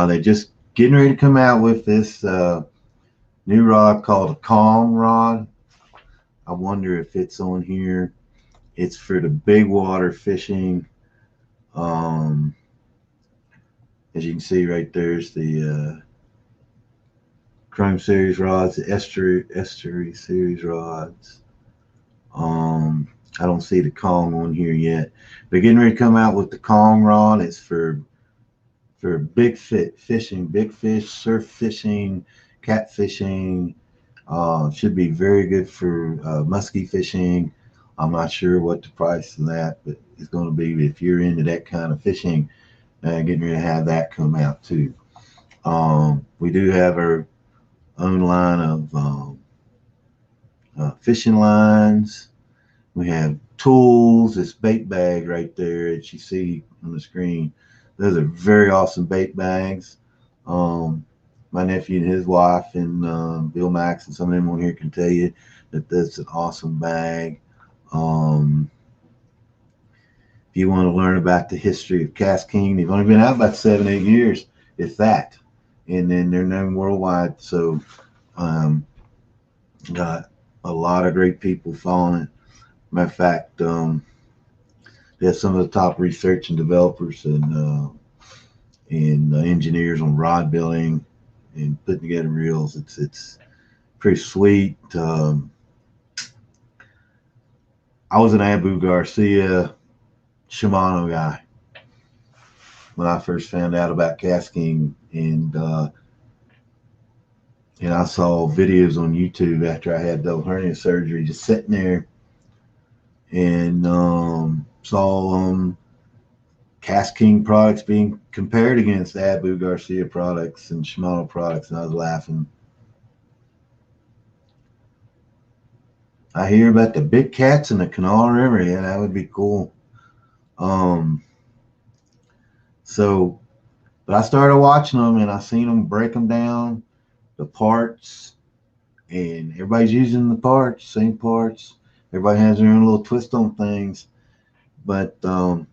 they just getting ready to come out with this new rod called a Calm rod. I wonder if it's on here. It's for the big water fishing. As you can see right there's the Chrome series rods, the estuary series rods. I don't see the Kong on here yet. But getting ready to come out with the Kong rod. It's for big fishing, big fish, surf fishing, cat fishing. Should be very good for muskie fishing. I'm not sure what the price of that, but it's going to be if you're into that kind of fishing. Getting ready to have that come out too. We do have our own line of fishing lines. We have tools. This bait bag right there that you see on the screen. Those are very awesome bait bags. My nephew and his wife and Bill Max and some of them on here can tell you that that's an awesome bag. If you want to learn about the history of Cast King, they've only been out about 7-8 years, if that. And then they're known worldwide. So got a lot of great people following it. Matter of fact, there's some of the top research and developers and engineers on rod building and putting together reels. It's pretty sweet. I was an Abu Garcia Shimano guy when I first found out about Cast King, and I saw videos on YouTube after I had double hernia surgery, just sitting there and saw Cast King products being compared against Abu Garcia products and Shimano products, and I was laughing. I hear about the big cats in the Canal River. Yeah, that would be cool. But I started watching them and I seen them break them down, the parts, and everybody's using the parts, same parts. Everybody has their own little twist on things. But I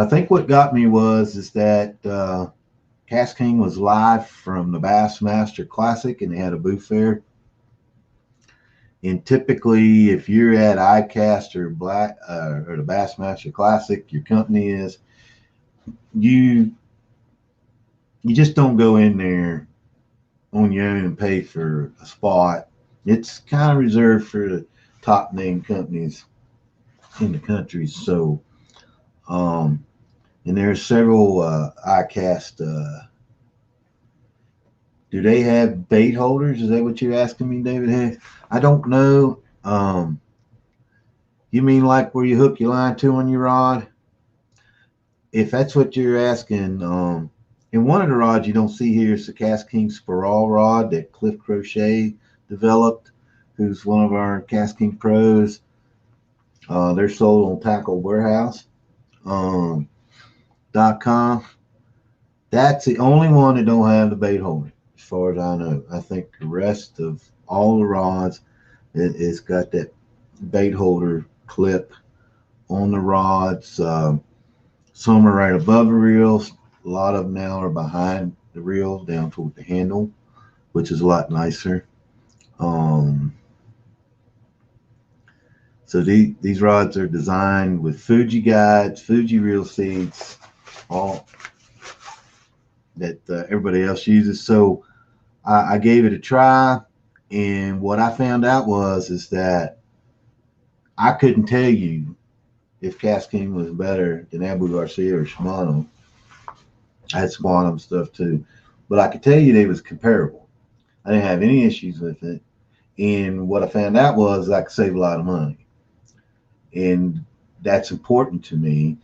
think what got me is that Cast King was live from the Bassmaster Classic, and they had a booth there. And typically, if you're at ICAST or the Bassmaster Classic, your company is, you just don't go in there on your own and pay for a spot. It's kind of reserved for the top name companies in the country. So, and there are several ICAST. Do they have bait holders? Is that what you're asking me, David? I don't know. You mean like where you hook your line to on your rod? If that's what you're asking, in one of the rods you don't see here is the Cast King Spiral rod that Cliff Crochet developed, who's one of our Cast King pros. They're sold on tacklewarehouse.com. That's the only one that don't have the bait holder, as far as I know. I think the rest of all the rods, it's got that bait holder clip on the rods. Some are right above the reels. A lot of them now are behind the reel, down toward the handle, which is a lot nicer. So these rods are designed with Fuji guides, Fuji reel seats, all that everybody else uses. So I gave it a try, and what I found out is that I couldn't tell you if Cast King was better than Abu Garcia or Shimano. I had some quantum stuff too, but I could tell you they was comparable. I didn't have any issues with it, and what I found out was I could save a lot of money, and that's important to me,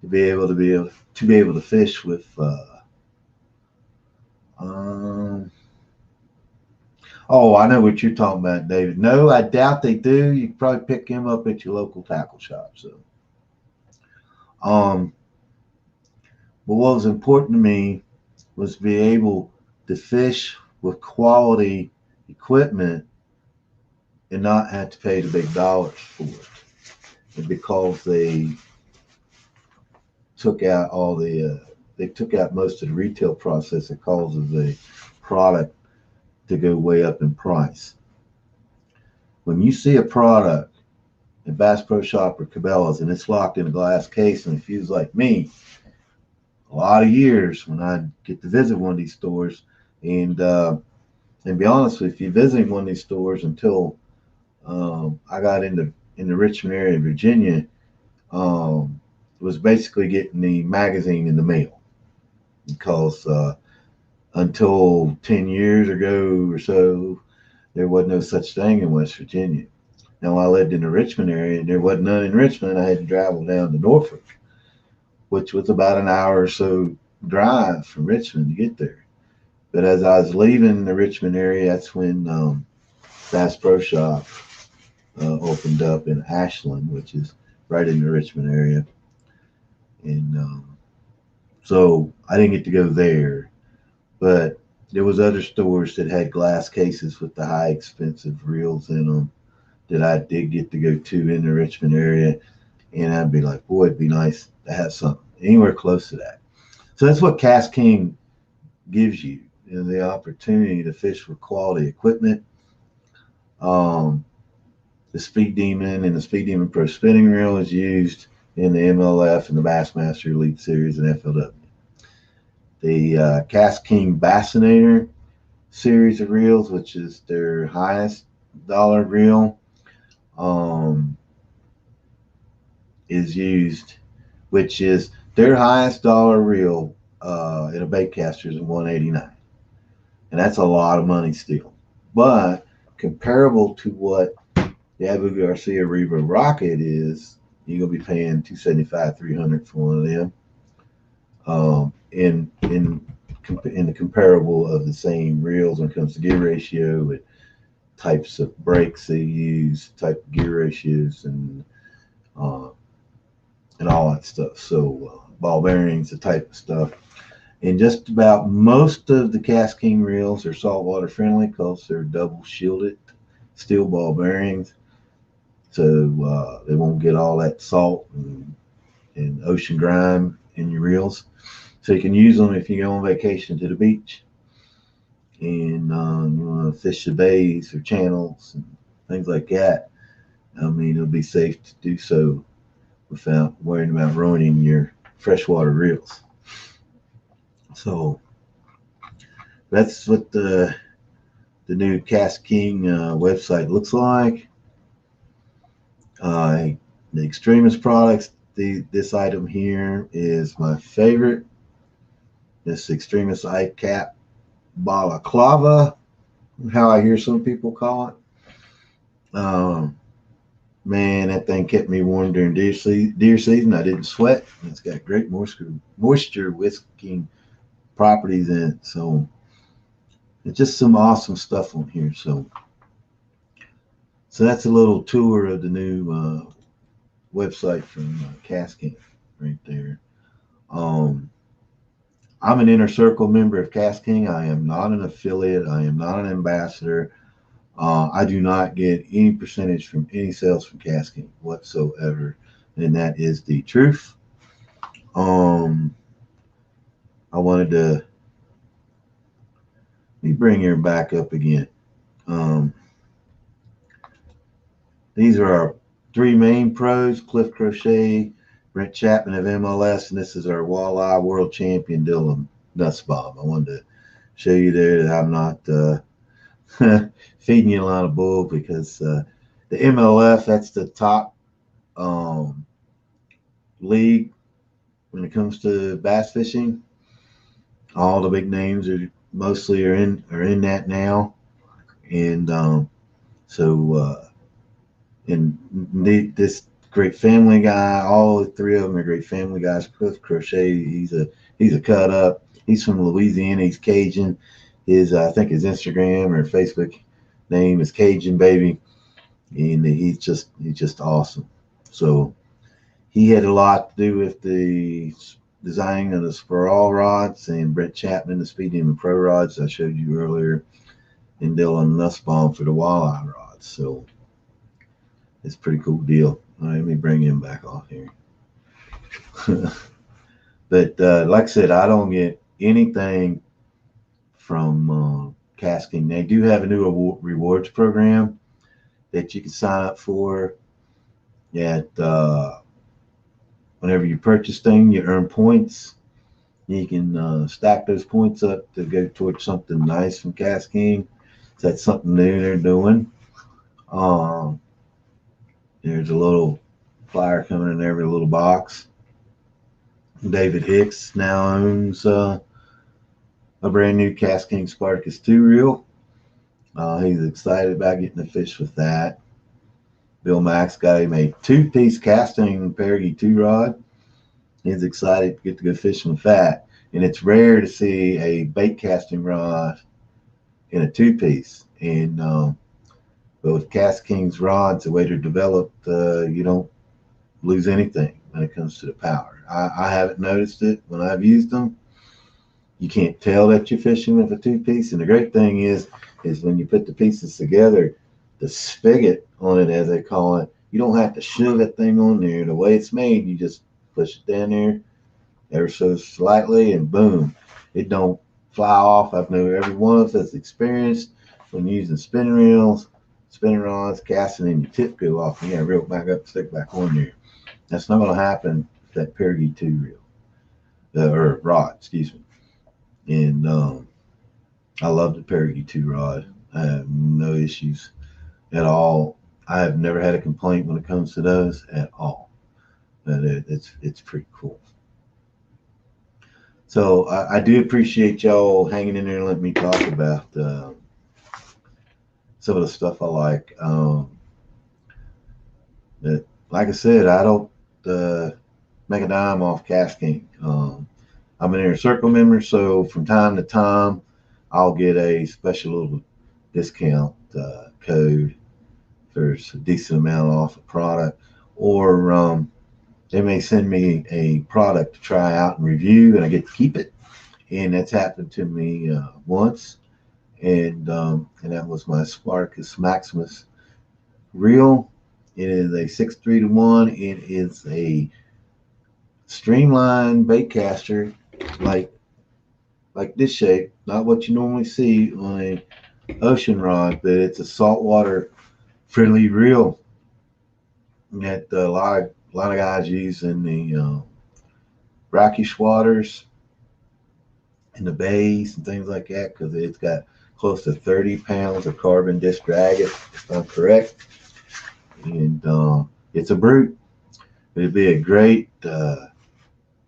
to be able to fish with. Oh, I know what you're talking about, David. No, I doubt they do. You could probably pick him up at your local tackle shop. So, but what was important to me was to be able to fish with quality equipment and not have to pay the big dollars for it. And because they took out all the they took out most of the retail process that causes a product to go way up in price. When you see a product at Bass Pro Shop or Cabela's and it's locked in a glass case, and if you was like me, a lot of years when I get to visit one of these stores, and be honest with you, visiting one of these stores until I got in the Richmond area of Virginia, was basically getting the magazine in the mail, because until 10 years ago or so, there wasn't no such thing in West Virginia. Now, I lived in the Richmond area, and there wasn't none in Richmond. I had to travel down to Norfolk, which was about an hour or so drive from Richmond to get there. But as I was leaving the Richmond area, that's when Bass Pro Shop opened up in Ashland, which is right in the Richmond area. And so I didn't get to go there, but there was other stores that had glass cases with the high expensive reels in them that I did get to go to in the Richmond area. And I'd be like, boy, it'd be nice to have something anywhere close to that. So that's what Cast King gives you, the opportunity to fish with quality equipment. The Speed Demon and the Speed Demon Pro spinning reel is used in the MLF and the Bassmaster Elite Series and FLW. The Cast King Bassinator series of reels, which is their highest dollar reel, is used, which is their highest dollar reel in a baitcaster is $189, and that's a lot of money still. But comparable to what the Abu Garcia Reba Rocket is, you're gonna be paying $275, $300 for one of them. In the comparable of the same reels when it comes to gear ratio and types of brakes they use, type of gear ratios, and all that stuff. So ball bearings, the type of stuff. And just about most of the Cast King reels are saltwater friendly because they're double shielded steel ball bearings, so they won't get all that salt and ocean grime in your reels. So you can use them if you go on vacation to the beach and you want to fish the bays or channels and things like that. I mean, it'll be safe to do so without worrying about ruining your freshwater reels. So that's what the new Cast King website looks like. The Extremis products, this item here is my favorite. This Extremis ICAP balaclava, how I hear some people call it. Man, that thing kept me warm during deer season. I didn't sweat. It's got great moisture whisking properties in it. So it's just some awesome stuff on here. So that's a little tour of the new website from Cast King right there. I'm an Inner Circle member of Cast King. I am not an affiliate. I am not an ambassador. I do not get any percentage from any sales from Cast King whatsoever, and that is the truth. I wanted to let me bring her back up again. These are our three main pros: Cliff Crochet, Brent Chapman of MLS, and this is our walleye world champion Dylan Nussbaum. I wanted to show you there that I'm not feeding you a lot of bull, because the MLF, that's the top league when it comes to bass fishing. All the big names are in that now, and this great family guy, all three of them are great family guys. Cliff Crochet, he's a cut up. He's from Louisiana. He's Cajun. I think his Instagram or Facebook name is Cajun Baby, and he's just awesome. So he had a lot to do with the designing of the Spiral rods, and Brent Chapman, the Speed Demon Pro rods I showed you earlier, and Dylan Nussbaum for the walleye rods. So it's a pretty cool deal. All right, let me bring him back off here. But like I said, I don't get anything from casting. They do have a new rewards program that you can sign up for. At whenever you purchase things, you earn points. You can stack those points up to go towards something nice from Cast King. So that's something new they're doing. Um, there's a little flyer coming in every little box. David Hicks now owns a brand new Cast King Spartacus 2 reel. He's excited about getting to fish with that. Bill Max got him a 2-piece casting Perigee 2 rod. He's excited to get to go fishing with that. And it's rare to see a bait casting rod in a 2-piece. And but with Cast King's rods, the way they're developed, you don't lose anything when it comes to the power. I haven't noticed it when I've used them. You can't tell that you're fishing with a 2-piece. And the great thing is when you put the pieces together, the spigot on it, as they call it, you don't have to shove that thing on there. The way it's made, you just push it down there ever so slightly, and boom, it don't fly off. I've known every one of us that's experienced when using spinning reels, spinning rods, casting, and your tip go off, and you gotta reel it back up, stick back on there. That's not going to happen with that Perigee 2 reel, or rod, excuse me. And I love the Perigee 2 rod. I have no issues at all. I have never had a complaint when it comes to those at all. But it's pretty cool. So I do appreciate y'all hanging in there and letting me talk about some of the stuff I like. But like I said, I don't make a dime off Cast King. I'm an Inner Circle member, so from time to time, I'll get a special little discount code for a decent amount off a product, or they may send me a product to try out and review, and I get to keep it. And that's happened to me once, and that was my Spartacus Maximus reel. It is a 6-3-1. It is a streamlined bait caster, like this shape, not what you normally see on a ocean rod, but it's a saltwater friendly reel that a lot of guys use in the brackish waters, in the bays and things like that, because it's got close to 30 pounds of carbon disc drag, if I'm correct. And it's a brute. It'd be a great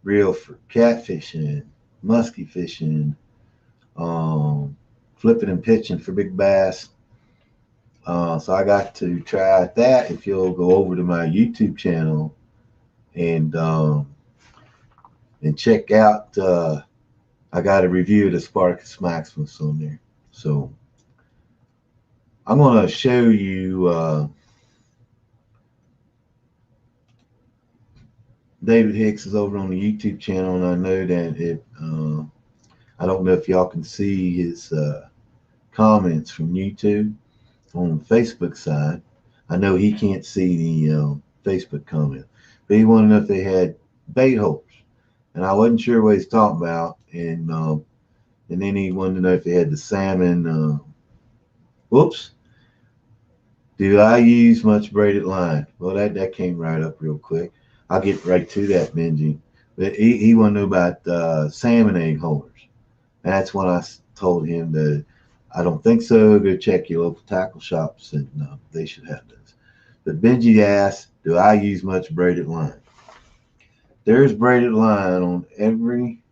reel for catfishing, musky fishing, flipping and pitching for big bass. So I got to try that. If you'll go over to my YouTube channel and check out, I got a review of the Spartacus Maximus on there. So I'm going to show you David Hicks is over on the YouTube channel, and I know that I don't know if y'all can see his comments from YouTube on the Facebook side. I know he can't see the Facebook comment, but he wanted to know if they had bait holders, and I wasn't sure what he's talking about. And then he wanted to know if they had the salmon. Whoops. Do I use much braided line? Well, that came right up real quick. I'll get right to that, Benji. But he wanted to know about salmon egg holders. And that's when I told him that I don't think so. Go check your local tackle shops, and they should have those. But Benji asked, do I use much braided line? There's braided line on every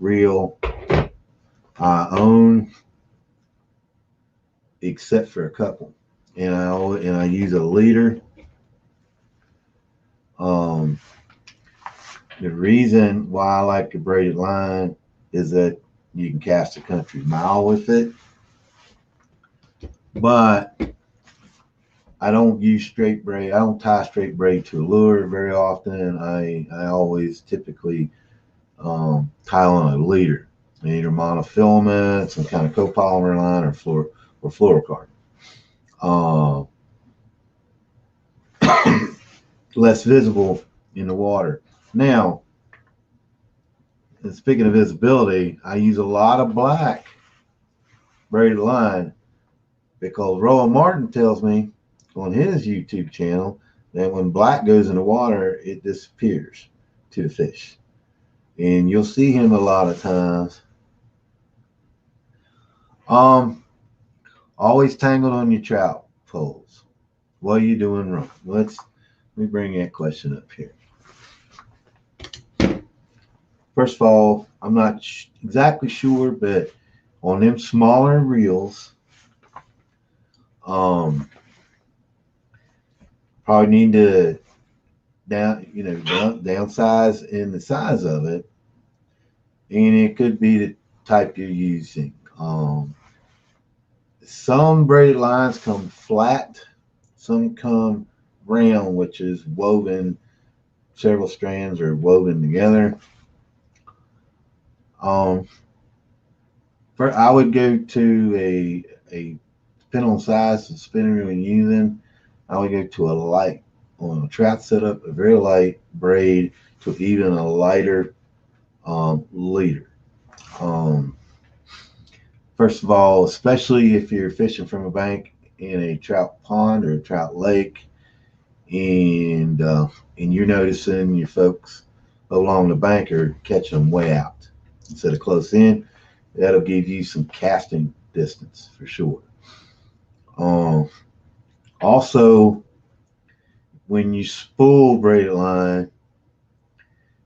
reel I own, except for a couple. And I use a leader. The reason why I like the braided line is that you can cast a country mile with it, but I don't use straight braid. I don't tie straight braid to a lure very often. I always typically tie on a leader, either monofilament, some kind of copolymer line, or fluorocarbon. Less visible in the water. Now, And speaking of visibility, I use a lot of black braided line because Rowan Martin tells me on his YouTube channel that when black goes in the water, it disappears to the fish. And you'll see him a lot of times. Always tangled on your trout poles. What are you doing wrong? Let me bring that question up here. First of all, I'm not exactly sure, but on them smaller reels, probably need to downsize in the size of it, and it could be the type you're using. Some braided lines come flat, some come round, which is woven, several strands are woven together. First, I would go to a depending on size of spinning reel you're using, I would go to a light on a trout setup, a very light braid to even a lighter leader. First of all, especially if you're fishing from a bank in a trout pond or a trout lake, and you're noticing your folks along the bank are catching them way out instead of close in, that'll give you some casting distance for sure. Also, when you spool braided line,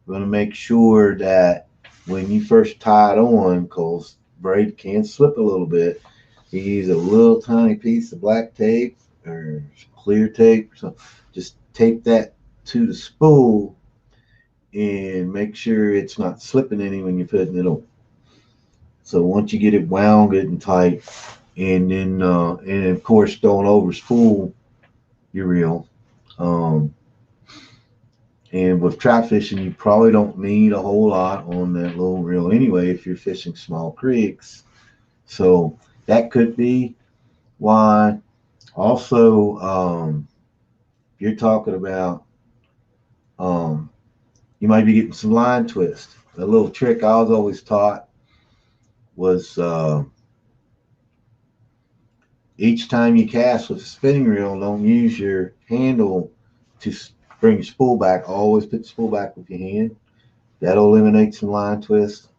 you want to make sure that when you first tie it on, because braid can slip a little bit, you use a little tiny piece of black tape or clear tape. So just tape that to the spool and make sure it's not slipping any when you're putting it on. So once you get it wound good and tight, and then and of course don't over spool your reel. And with trout fishing, you probably don't need a whole lot on that little reel anyway if you're fishing small creeks. So that could be why. Also, you're talking about you might be getting some line twist. A little trick I was always taught was each time you cast with a spinning reel, don't use your handle to bring your spool back. Always put the spool back with your hand. That'll eliminate some line twist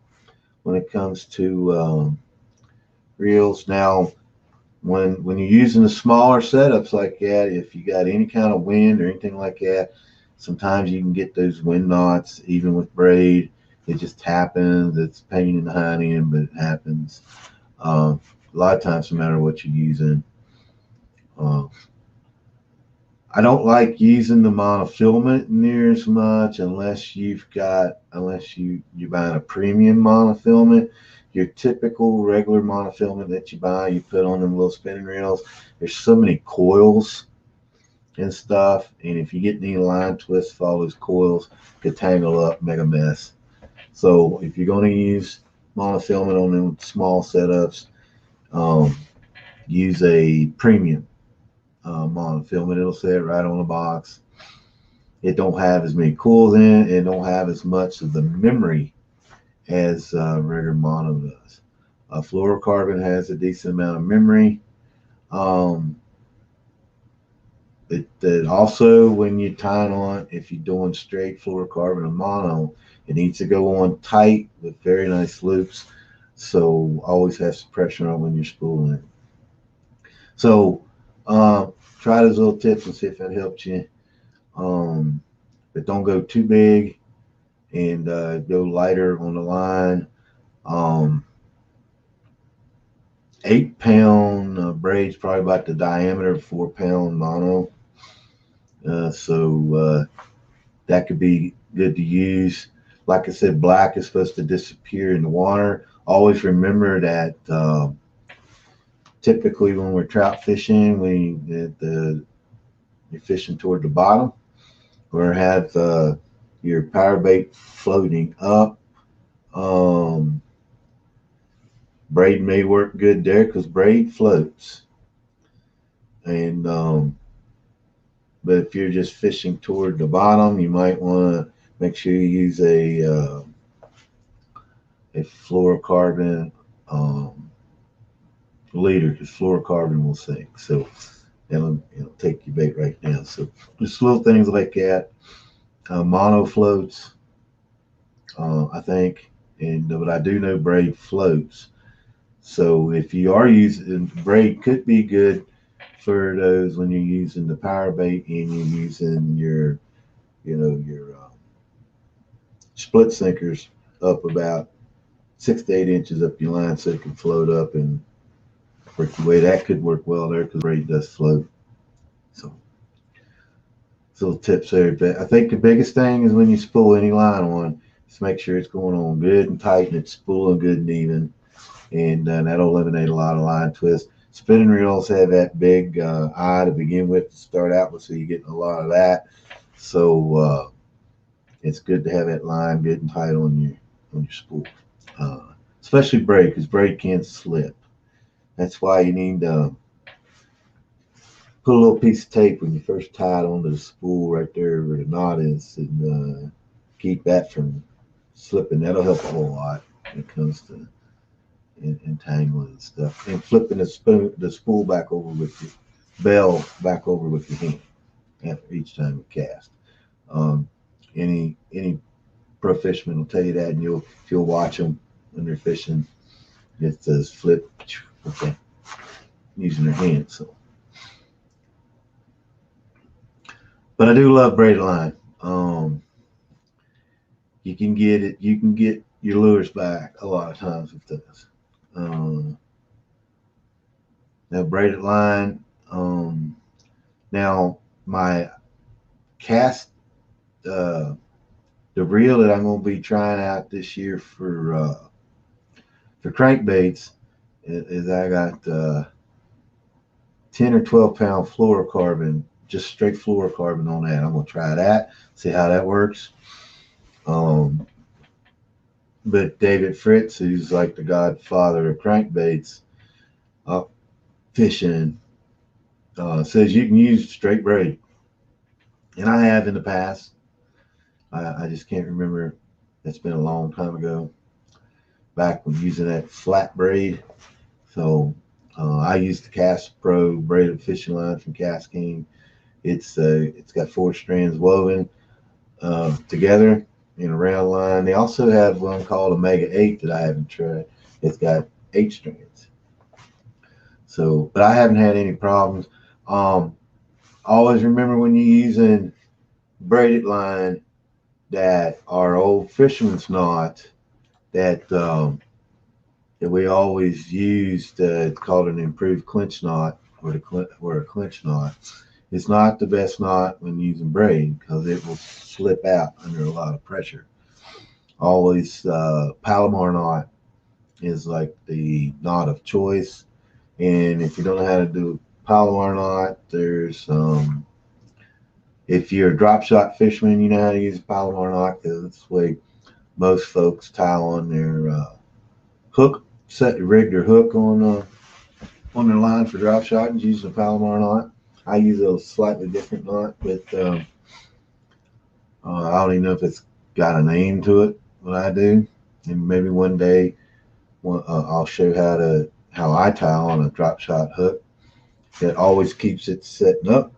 when it comes to reels. Now, when you're using the smaller setups like that, if you got any kind of wind or anything like that, sometimes you can get those wind knots even with braid. It just happens. It's a pain in the hind end, but it happens. A lot of times, no matter what you're using. I don't like using the monofilament near as much unless you're buying a premium monofilament. Your typical regular monofilament that you buy, you put on them little spinning reels. There's so many coils and stuff, and if you get any line twists for all those coils, could tangle up, make a mess. So if you're going to use monofilament on them small setups, use a premium monofilament. It'll say it right on the box. It don't have as many coils in it. It don't have as much of the memory as regular mono does. Fluorocarbon has a decent amount of memory. It also, when you tie it on, if you're doing straight fluorocarbon or mono, it needs to go on tight with very nice loops. So always have some pressure on when you're spooling it. So try those little tips and see if that helps you. But don't go too big, and go lighter on the line. 8-pound braids, probably about the diameter of 4-pound mono. So that could be good to use. Like I said, black is supposed to disappear in the water. Always remember that typically when we're trout fishing, you're fishing toward the bottom, or have your power bait floating up. Braid may work good there because braid floats. And but if you're just fishing toward the bottom, you might want to make sure you use a a fluorocarbon leader, because fluorocarbon will sink. So it'll take your bait right down. So just little things like that. Mono floats, I think, but I do know braid floats. So if you are using braid, could be good for those when you're using the power bait and you're using your split sinkers up about 6 to 8 inches up your line, so it can float up and work your way. That could work well there because braid does float. So little tips there. But I think the biggest thing is when you spool any line on, just make sure it's going on good and tight and it's spooling good and even, and that'll eliminate a lot of line twists. Spinning reels have that big eye to begin with to start out with, so you're getting a lot of that. So it's good to have that line good and tight on your spool, especially braid, because braid can slip. That's why you need to put a little piece of tape when you first tie it onto the spool right there where the knot is, and keep that from slipping. That'll help a whole lot when it comes to entangling and stuff. And flipping the spool back over with your bell back over with your hand after each time you cast. Any pro fisherman will tell you that, and if you'll watch them when they're fishing, it says flip, okay, using their hands. So. But I do love braided line. You can get your lures back a lot of times with this. Now braided line. Now my cast, the reel that I'm going to be trying out this year for crankbaits is I got 10 or 12 pound fluorocarbon, just straight fluorocarbon on that. I'm going to try that, see how that works. But David Fritz, who's like the godfather of crankbaits fishing, says you can use straight braid. And I have in the past. I just can't remember. It's been a long time ago, back when using that flat braid. So I used the Cast Pro braided fishing line from Cast King. It's got 4 strands woven together in a round line. They also have one called Omega 8 that I haven't tried. It's got 8 strands. So, but I haven't had any problems. Always remember when you're using braided line that our old fisherman's knot that we always used, called an improved clinch knot, or a clinch knot. It's not the best knot when using braid because it will slip out under a lot of pressure. Always Palomar knot is like the knot of choice. And if you don't know how to do Palomar knot, there's if you're a drop shot fisherman, you know how to use a Palomar knot, because that's the way most folks tie on their hook, rig their hook on their line for drop shot and using a Palomar knot. I use a slightly different knot, but I don't even know if it's got a name to it, what I do. And maybe one day I'll show how I tie on a drop shot hook that always keeps it setting up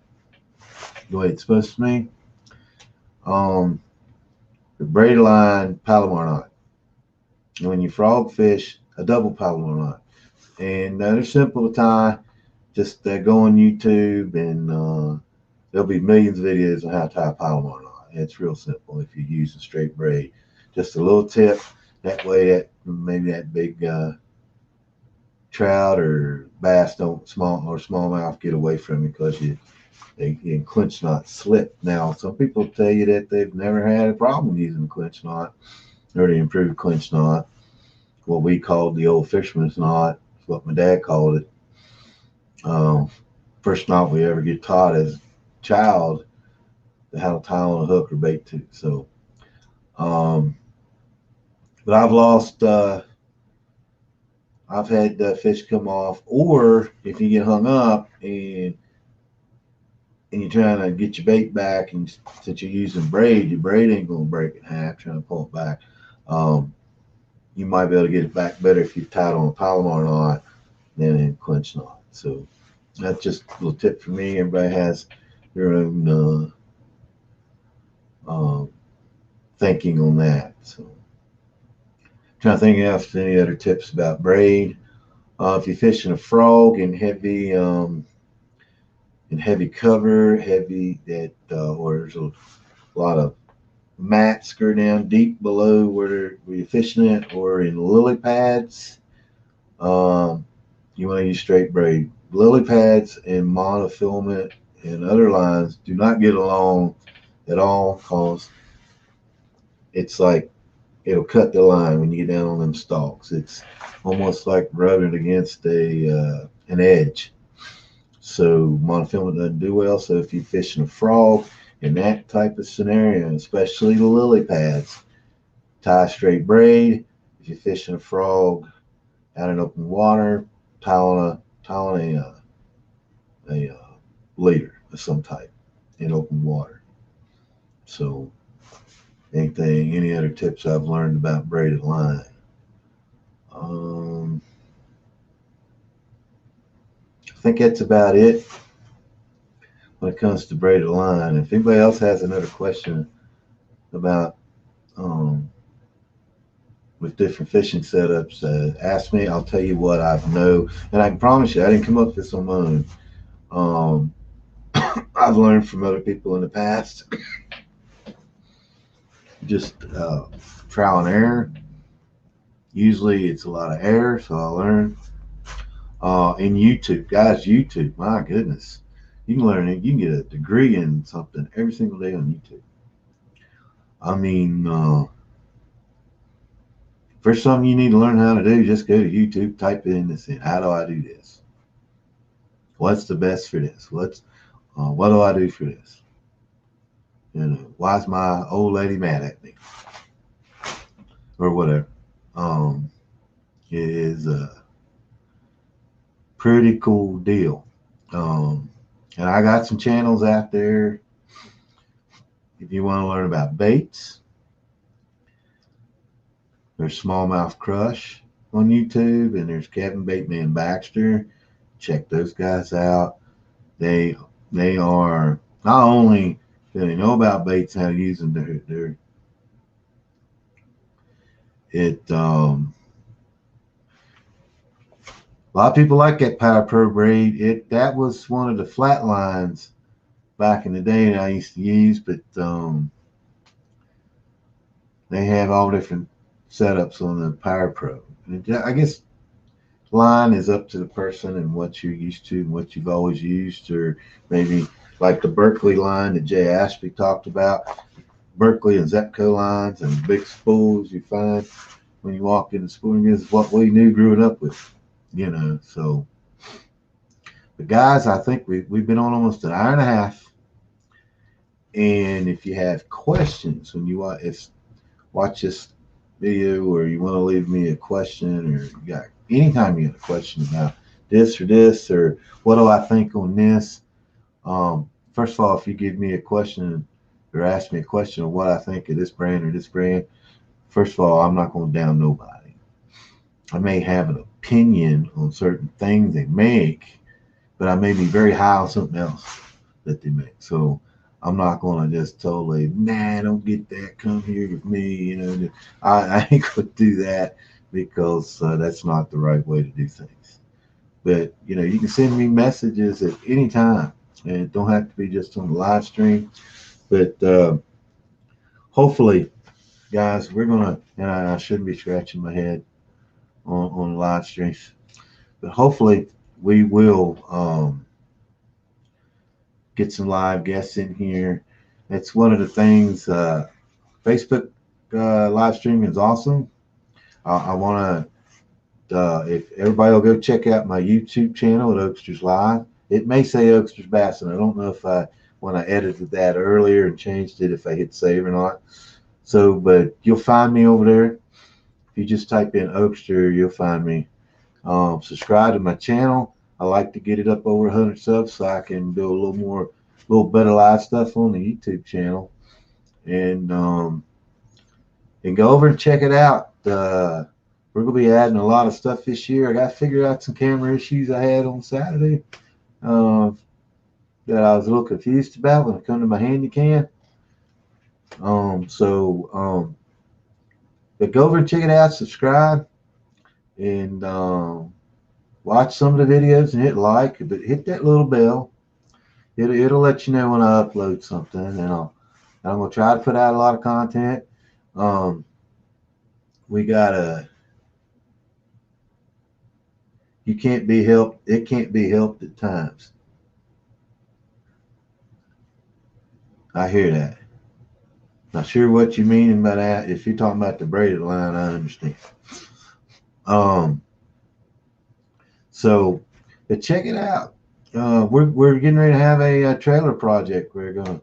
the way it's supposed to be. The braid line Palomar knot. And when you frog fish, a double Palomar knot. And they're simple to tie. Just go on YouTube, and there'll be millions of videos on how to tie a Palomar knot. It's real simple if you're using straight braid. Just a little tip. That way, maybe that big trout or bass smallmouth get away from you, because you can clinch knot slip. Now, some people tell you that they've never had a problem using the clinch knot or the improved clinch knot, what we called the old fisherman's knot. It's what my dad called it. First knot we ever get taught as a child, how to tie on a hook or bait too. So, but I've lost. I've had fish come off, or if you get hung up and you're trying to get your bait back, and since you're using braid, your braid ain't gonna break in half trying to pull it back. you might be able to get it back better if you tie it on a Palomar knot than a clinch knot. So that's just a little tip for me. Everybody has their own thinking on that. So trying to think if any other tips about braid. If you're fishing a frog in heavy cover, heavy that or there's a lot of mats go down deep below where you're fishing it, or in lily pads, you want to use straight braid. Lily pads and monofilament and other lines do not get along at all, because it's like it'll cut the line when you get down on them stalks. It's almost like rubbing against an edge. So monofilament doesn't do well. So if you're fishing a frog in that type of scenario, especially the lily pads, tie straight braid. If you're fishing a frog out in open water, tie on a leader of some type in open water. So any other tips I've learned about braided line? I think that's about it when it comes to braided line. If anybody else has another question about with different fishing setups, ask me. I'll tell you what I know, and I can promise you I didn't come up with this on my own. I've learned from other people in the past, just trial and error. Usually it's a lot of error, so I learn. In YouTube, guys, YouTube, my goodness, you can learn it. You can get a degree in something every single day on YouTube. I mean, first something you need to learn how to do, just go to YouTube, type in this in. How do I do this? What's the best for this? What do I do for this? You know, why is my old lady mad at me? Or whatever. It is a pretty cool deal. And I got some channels out there if you want to learn about baits. There's Smallmouth Crush on YouTube, and there's Kevin Baitman Baxter. Check those guys out. They are not only do they know about baits, how to use them, a lot of people like that Power Pro braid. That was one of the flat lines back in the day that I used to use, but they have all different setups on the Power Pro. And I guess line is up to the person and what you're used to and what you've always used, or maybe like the Berkeley line that Jay Ashby talked about. Berkeley and Zepco lines and big spools you find when you walk in the spooling is what we knew growing up with, you know. So, but guys, I think we've been on almost an hour and a half. And if you have questions when you watch this video, or you want to leave me a question, or you got anytime you have a question about this or this, or what do I think on this, first of all, if you give me a question or ask me a question of what I think of this brand or this brand, first of all, I'm not going to down nobody. I may have an opinion on certain things they make, but I may be very high on something else that they make. So I'm not going to just totally, don't get that, come here with me. You know, I ain't going to do that, because that's not the right way to do things. But, you know, you can send me messages at any time, and it don't have to be just on the live stream. But hopefully, guys, we're going to, and I shouldn't be scratching my head on live streams, but hopefully we will get some live guests in here. It's one of the things, Facebook live streaming is awesome. I want to, if everybody will go check out my YouTube channel at Oakster's Live. It may say Oakster's Bass, and I don't know if when I edited that earlier and changed it, if I hit save or not. So, but you'll find me over there. If you just type in Oakster, you'll find me. Subscribe to my channel. I like to get it up over 100 subs so I can do a little better live stuff on the YouTube channel. And go over and check it out. we're going to be adding a lot of stuff this year. I got to figure out some camera issues I had on Saturday that I was a little confused about when it come to my handy cam. But go over and check it out, subscribe, and watch some of the videos and hit like, but hit that little bell. It'll let you know when I upload something, and I'm gonna try to put out a lot of content. We got you can't be helped. It can't be helped at times. I hear that. Not sure what you mean by that. If you're talking about the braided line, I understand. So, but check it out. We're getting ready to have a trailer project. We're gonna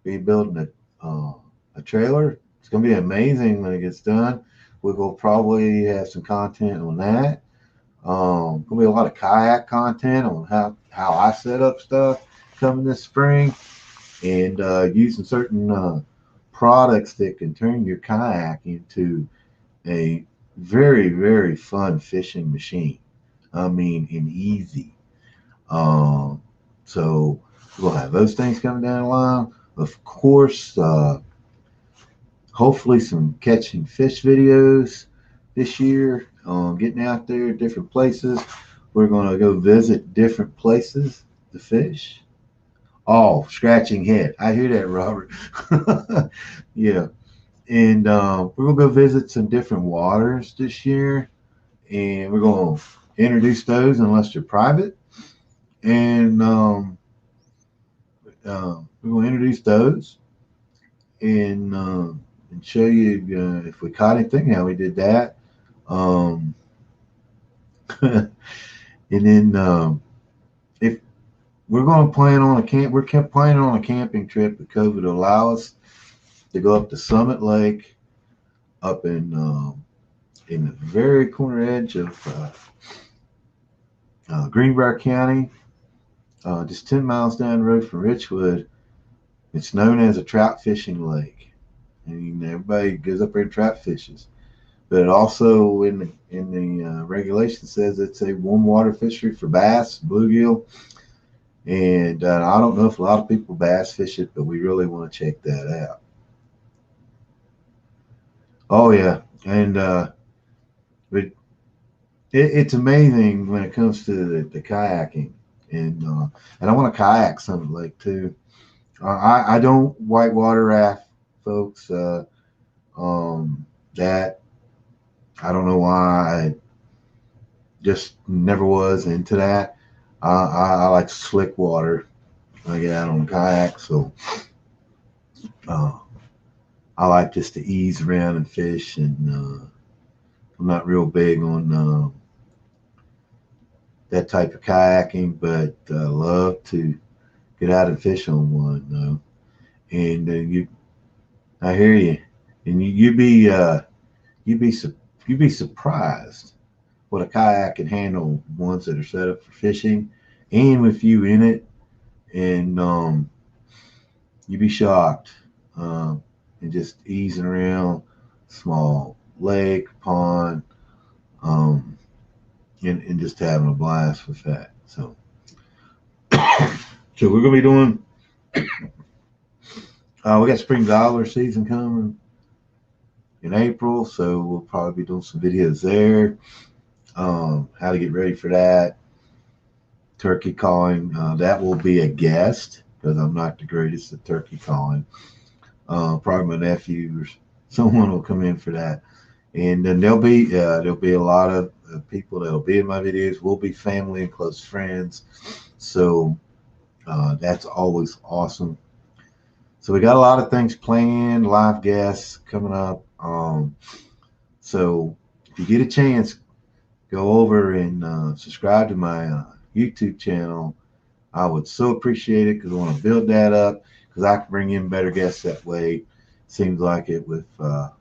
be building a trailer. It's gonna be amazing when it gets done. We're gonna probably have some content on that. Gonna be a lot of kayak content on how I set up stuff coming this spring, and using certain products that can turn your kayak into a very, very fun fishing machine. I mean, and easy. So we'll have those things coming down the line. Of course, hopefully some catching fish videos this year. Getting out there, different places. We're going to go visit different places to fish. Oh, scratching head. I hear that, Robert. Yeah. And we're going to go visit some different waters this year. And we're going to introduce those unless they're private. And we're going to introduce those and show you if we caught anything, how we did that. And then if we're going to plan on we're planning on a camping trip if COVID will allow us to go up to Summit Lake, up in the very corner edge of Greenbrier County, just 10 miles down the road from Richwood. It's known as a trout fishing lake, and everybody goes up there and trout fishes. But it also in the regulation says it's a warm water fishery for bass, bluegill, and I don't know if a lot of people bass fish it, but we really want to check that out. Oh yeah, and but it's amazing when it comes to the kayaking, and I want to kayak Summit Lake too. I don't whitewater raft, folks. That I don't know why. I just never was into that. I like slick water when I get out on a kayak, so I like just to ease around and fish, and I'm not real big on that type of kayaking, but love to get out and fish on one, though. And I hear you, and you'd be surprised what a kayak can handle, ones that are set up for fishing, and with you in it, and you'd be shocked. And just easing around small lake, pond, and just having a blast with that. So we're gonna be doing. We got spring dollar season coming in April, so we'll probably be doing some videos there. How to get ready for that. Turkey calling. That will be a guest because I'm not the greatest at turkey calling. Probably my nephew or someone will come in for that, and then there'll be a lot of people that'll be in my videos. Will be family and close friends, so that's always awesome. So we got a lot of things planned, live guests coming up. So if you get a chance, go over and subscribe to my YouTube channel. I would so appreciate it because I want to build that up, because I can bring in better guests that way. Seems like it with I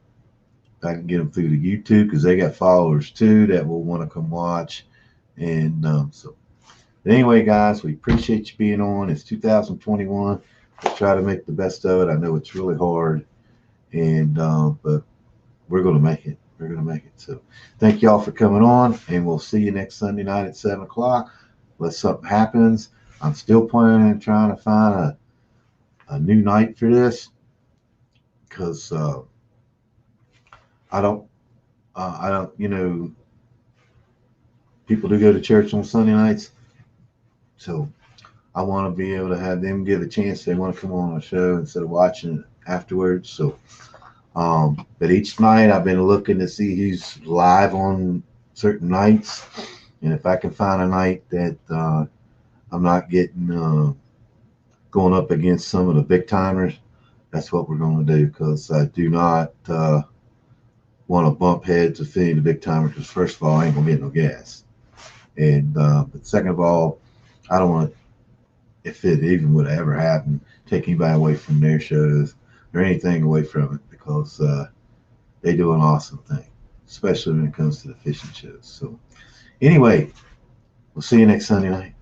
can get them through the YouTube because they got followers too that will want to come watch. And so anyway, guys, we appreciate you being on. It's 2021. Let's try to make the best of it. I know it's really hard, and but we're going to make it. they're going to make it. So thank y'all for coming on, and we'll see you next Sunday night at 7 o'clock. Unless something happens, I'm still planning on trying to find a new night for this, because I don't, people do go to church on Sunday nights, so I want to be able to have them give a chance. They want to come on a show instead of watching it afterwards. So, but each night I've been looking to see who's live on certain nights, and if I can find a night that I'm not getting going up against some of the big timers, that's what we're going to do, because I do not want to bump heads with any of the big timers, because first of all, I ain't going to get no gas. And but second of all, I don't want to, if it even would ever happen, take anybody away from their shows or anything away from it, because they do an awesome thing, especially when it comes to the fishing shows. So anyway, we'll see you next Sunday night.